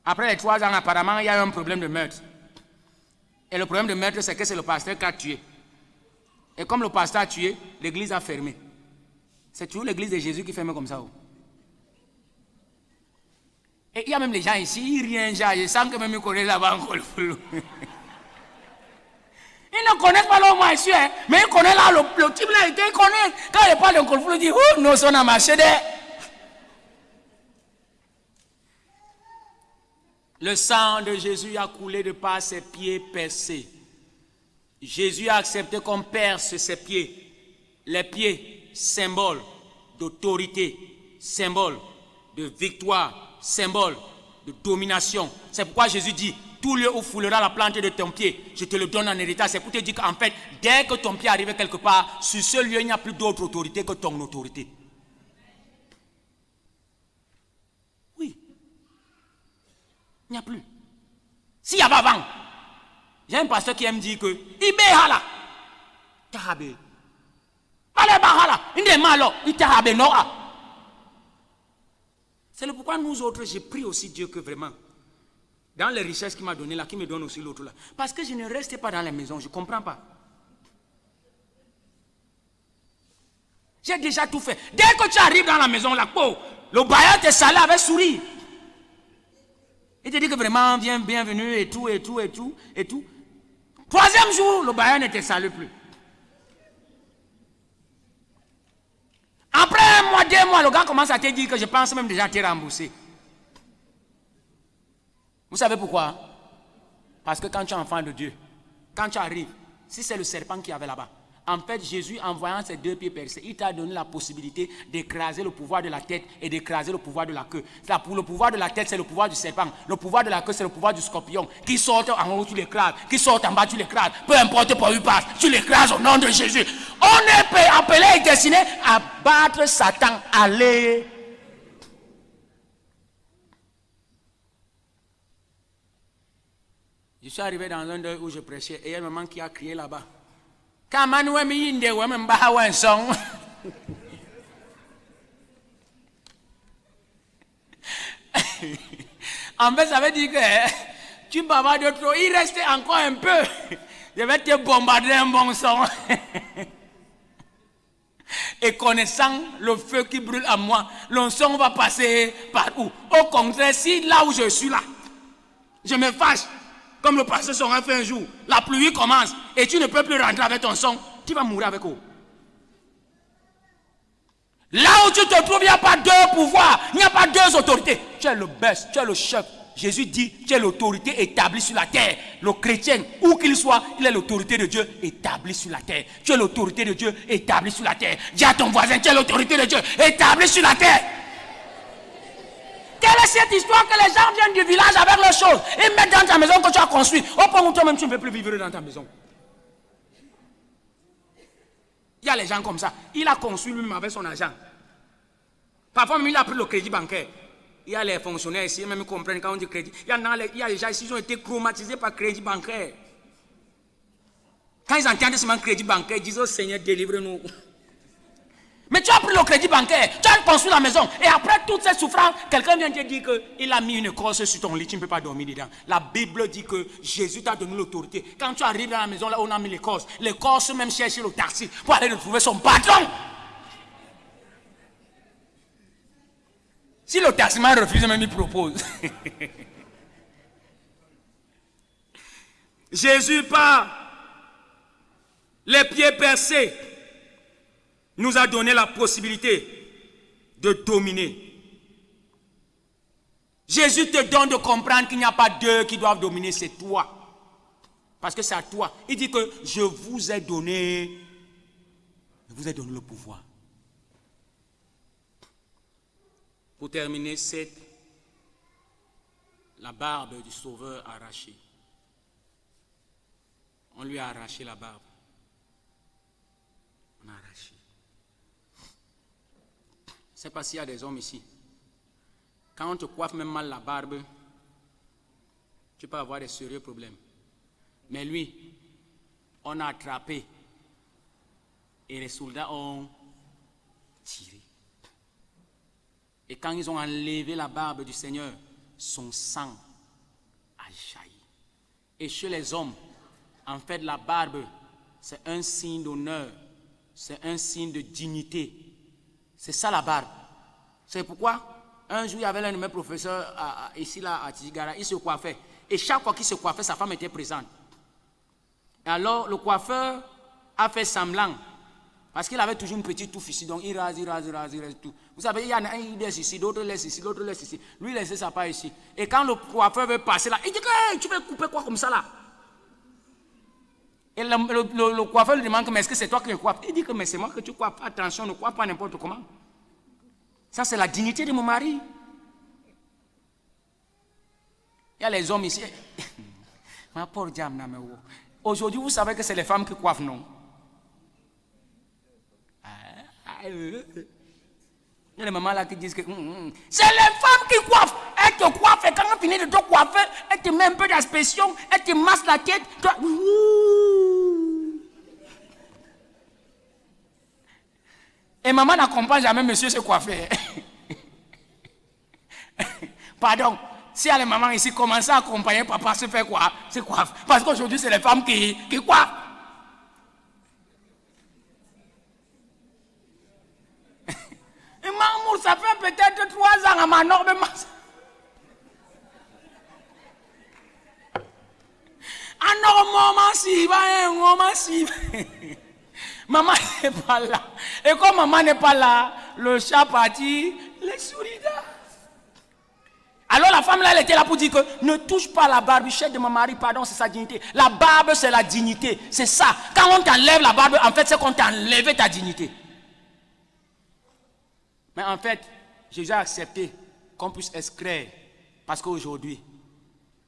Après les 3 ans, apparemment, il y a eu un problème de meurtre. Et le problème de meurtre, c'est que c'est le pasteur qui a tué. Et comme le pasteur a tué, l'église a fermé. C'est toujours l'église de Jésus qui ferme comme ça. Et il y a même les gens ici, ils rient, je sens que même ils connaissent là-bas encore le flou. Ils ne connaissent pas l'homme ici, hein, mais ils connaissent là, le type là, ils connaissent. Quand il parle de flou, ils disent, oh, nous sommes à marcher. Le sang de Jésus a coulé de par ses pieds percés. Jésus a accepté qu'on perce ses pieds. Les pieds, symbole d'autorité, symbole de victoire, symbole de domination. C'est pourquoi Jésus dit, tout lieu où foulera la plante de ton pied, je te le donne en héritage. C'est pour te dire qu'en fait, dès que ton pied arrive quelque part, sur ce lieu, il n'y a plus d'autre autorité que ton autorité. Oui. Il n'y a plus. S'il y avait avant, j'ai un pasteur qui aime dire que Ibehala, Tahabe, Alebahala, Indemalo, Itahabe Noa. C'est le pourquoi nous autres, j'ai pris aussi Dieu que vraiment, dans les richesses qu'il m'a donné là, qui me donne aussi l'autre là. Parce que je ne restais pas dans la maison, je ne comprends pas. J'ai déjà tout fait. Dès que tu arrives dans la maison là, le bailleur te salue avec sourire. Il te dit que vraiment, bienvenue et tout, et tout, et tout, et tout. 3e jour, le bailleur ne te salue plus. Après 1 mois, 2 mois, le gars commence à te dire que je pense même déjà te rembourser. Vous savez pourquoi? Parce que quand tu es enfant de Dieu, quand tu arrives, si c'est le serpent qui avait là-bas, en fait, Jésus, en voyant ses 2 pieds percés, il t'a donné la possibilité d'écraser le pouvoir de la tête et d'écraser le pouvoir de la queue. Pour le pouvoir de la tête, c'est le pouvoir du serpent. Le pouvoir de la queue, c'est le pouvoir du scorpion. Qui sort en haut, tu l'écrases. Qui sort en bas, tu l'écrases. Peu importe par où il passe, tu l'écrases au nom de Jésus. On est appelé et destiné à battre Satan. Allez. Je suis arrivé dans un deuil où je prêchais et il y a un moment qui a crié là-bas. Quand Manuel me dit, ouais, même pas un son. En fait, ça veut dire que tu bavardes de trop. Il reste encore un peu. Je vais te bombarder un bon son. Et connaissant le feu qui brûle en moi, l'onction va passer par où? Au contraire, si là où je suis là, je me fâche, comme le pasteur Songa fait un jour, la pluie commence et tu ne peux plus rentrer avec ton son, tu vas mourir avec où? Là où tu te trouves, il n'y a pas deux pouvoirs, il n'y a pas deux autorités. Tu es le best, tu es le chef. Jésus dit, tu es l'autorité établie sur la terre. Le chrétien, où qu'il soit, il est l'autorité de Dieu établie sur la terre. Tu es l'autorité de Dieu établie sur la terre. Dis à ton voisin, tu es l'autorité de Dieu établie sur la terre. Quelle est cette histoire que les gens viennent du village avec leurs choses et mettent dans ta maison que tu as construit? Au point où toi-même tu ne peux plus vivre dans ta maison. Il y a les gens comme ça. Il a construit lui-même avec son argent. Parfois même il a pris le crédit bancaire. Il y a les fonctionnaires ici, même ils comprennent quand on dit crédit. Il y a des gens ici qui ont été traumatisés par crédit bancaire. Quand ils entendent ce crédit bancaire, ils disent oh Seigneur, délivre-nous. Mais tu as pris le crédit bancaire, tu as construit la maison, et après toutes ces souffrances, quelqu'un vient te dire qu'il a mis une écorce sur ton lit, tu ne peux pas dormir dedans. La Bible dit que Jésus t'a donné l'autorité. Quand tu arrives dans la maison là où on a mis l'écorce même cherche le taxi pour aller retrouver son patron. Si le taximan refuse, même il propose. Jésus, par les pieds percés, nous a donné la possibilité de dominer. Jésus te donne de comprendre qu'il n'y a pas deux qui doivent dominer, c'est toi. Parce que c'est à toi. Il dit que je vous ai donné le pouvoir. Pour terminer, c'est la barbe du Sauveur arrachée. On lui a arraché la barbe. On a arraché. Je ne sais pas s'il y a des hommes ici. Quand on te coiffe même mal la barbe, tu peux avoir des sérieux problèmes. Mais lui, on a attrapé et les soldats ont tiré. Et quand ils ont enlevé la barbe du Seigneur, son sang a jailli. Et chez les hommes, en fait, la barbe, c'est un signe d'honneur, c'est un signe de dignité. C'est ça la barbe. C'est pourquoi, un jour, il y avait l'un de mes professeurs ici là, à Tigara, il se coiffait. Et chaque fois qu'il se coiffait, sa femme était présente. Et alors, le coiffeur a fait semblant. Parce qu'il avait toujours une petite touffe ici, donc il rase tout. Vous savez, il y en a un qui laisse ici, d'autres laissent ici, l'autre laisse ici. Lui, il laisse sa part ici. Et quand le coiffeur veut passer là, il dit que hey, tu veux couper quoi comme ça là? Et le coiffeur lui demande, mais est-ce que c'est toi qui le coiffes? Il dit que mais c'est moi que tu coiffes. Attention, ne coiffe pas n'importe comment. Ça, c'est la dignité de mon mari. Il y a les hommes ici. Aujourd'hui, vous savez que c'est les femmes qui coiffent, non? Il y a les mamans là qui disent que c'est les femmes qui coiffent. Elles te coiffent et quand on finit de te coiffer, elles te mettent un peu d'aspersion, elles te massent la tête. Et maman n'accompagne jamais monsieur se coiffer. Pardon, si y a les mamans ici commencent à accompagner papa se faire quoi? Se coiffe. Parce qu'aujourd'hui c'est les femmes qui coiffent. Et Mamour, ça fait peut-être 3 ans à ma norme. Maman n'est pas là. Et comme maman n'est pas là, le chat partit, les souris là. Alors la femme là, elle était là pour dire que ne touche pas la barbichette de mon mari, pardon, c'est sa dignité. La barbe, c'est la dignité. C'est ça. Quand on t'enlève la barbe, en fait, c'est qu'on t'a enlevé ta dignité. Mais en fait, Jésus a accepté qu'on puisse exclure. Parce qu'aujourd'hui,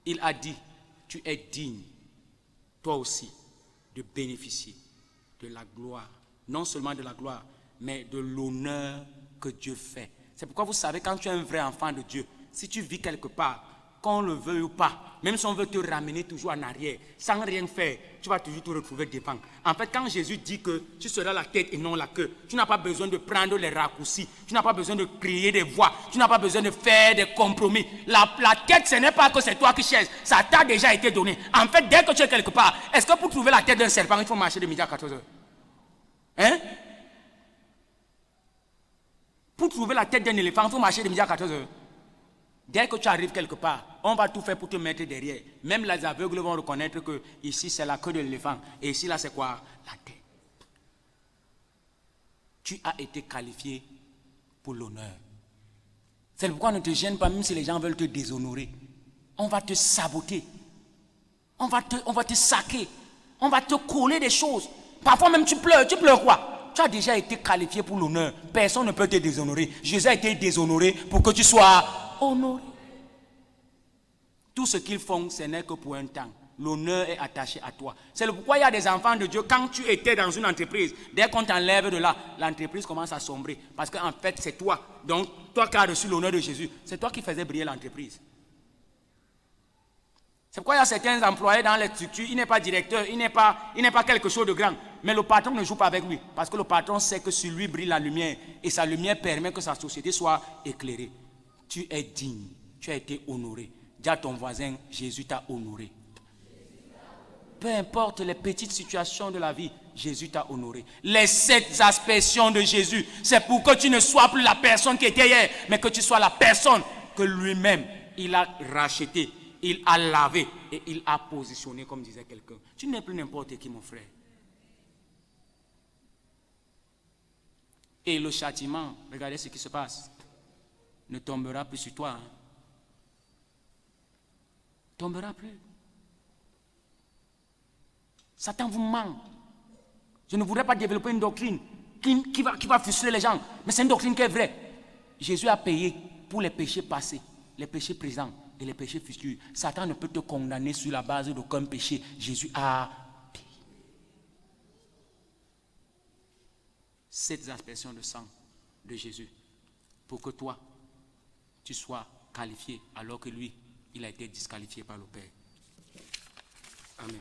il a dit, tu es digne, toi aussi, de bénéficier de la gloire. Non seulement de la gloire, mais de l'honneur que Dieu fait. C'est pourquoi vous savez, quand tu es un vrai enfant de Dieu, si tu vis quelque part, qu'on le veuille ou pas, même si on veut te ramener toujours en arrière, sans rien faire, tu vas toujours te retrouver devant. En fait, quand Jésus dit que tu seras la tête et non la queue, tu n'as pas besoin de prendre les raccourcis, tu n'as pas besoin de créer des voies, tu n'as pas besoin de faire des compromis. La tête, ce n'est pas que c'est toi qui cherches, ça t'a déjà été donné. En fait, dès que tu es quelque part, est-ce que pour trouver la tête d'un serpent, il faut marcher de midi à 14 heures? Hein? Pour trouver la tête d'un éléphant, il faut marcher de midi à 14 heures. Dès que tu arrives quelque part, on va tout faire pour te mettre derrière. Même les aveugles vont reconnaître que ici c'est la queue de l'éléphant et ici là c'est quoi? La tête. Tu as été qualifié pour l'honneur. C'est pourquoi ne te gêne pas même si les gens veulent te déshonorer. On va te saboter. On va te saquer. On va te coller des choses. Parfois même tu pleures. Tu pleures quoi? Tu as déjà été qualifié pour l'honneur. Personne ne peut te déshonorer. Jésus a été déshonoré pour que tu sois honoré. Tout ce qu'ils font, ce n'est que pour un temps. L'honneur est attaché à toi. C'est pourquoi il y a des enfants de Dieu, quand tu étais dans une entreprise, dès qu'on t'enlève de là, l'entreprise commence à sombrer. Parce qu'en fait, c'est toi. Donc, toi qui as reçu l'honneur de Jésus, c'est toi qui faisais briller l'entreprise. C'est pourquoi il y a certains employés dans les structures, il n'est pas directeur, il n'est pas quelque chose de grand. Mais le patron ne joue pas avec lui. Parce que le patron sait que sur lui brille la lumière. Et sa lumière permet que sa société soit éclairée. Tu es digne, tu as été honoré. Dis à ton voisin, Jésus t'a honoré. Peu importe les petites situations de la vie, Jésus t'a honoré. Les 7 aspersions de Jésus, c'est pour que tu ne sois plus la personne qui était hier, mais que tu sois la personne que lui-même, il a rachetée, il a lavé et il a positionné, comme disait quelqu'un. Tu n'es plus n'importe qui, mon frère. Et le châtiment, regardez ce qui se passe, ne tombera plus sur toi. Tombera plus. Satan vous ment. Je ne voudrais pas développer une doctrine qui va frustrer les gens, mais c'est une doctrine qui est vraie. Jésus a payé pour les péchés passés, les péchés présents et les péchés futurs. Satan ne peut te condamner sur la base d'aucun péché. Jésus a payé. 7 aspersions de sang de Jésus pour que toi, tu sois qualifié alors que lui, il a été disqualifié par le Père. Amen.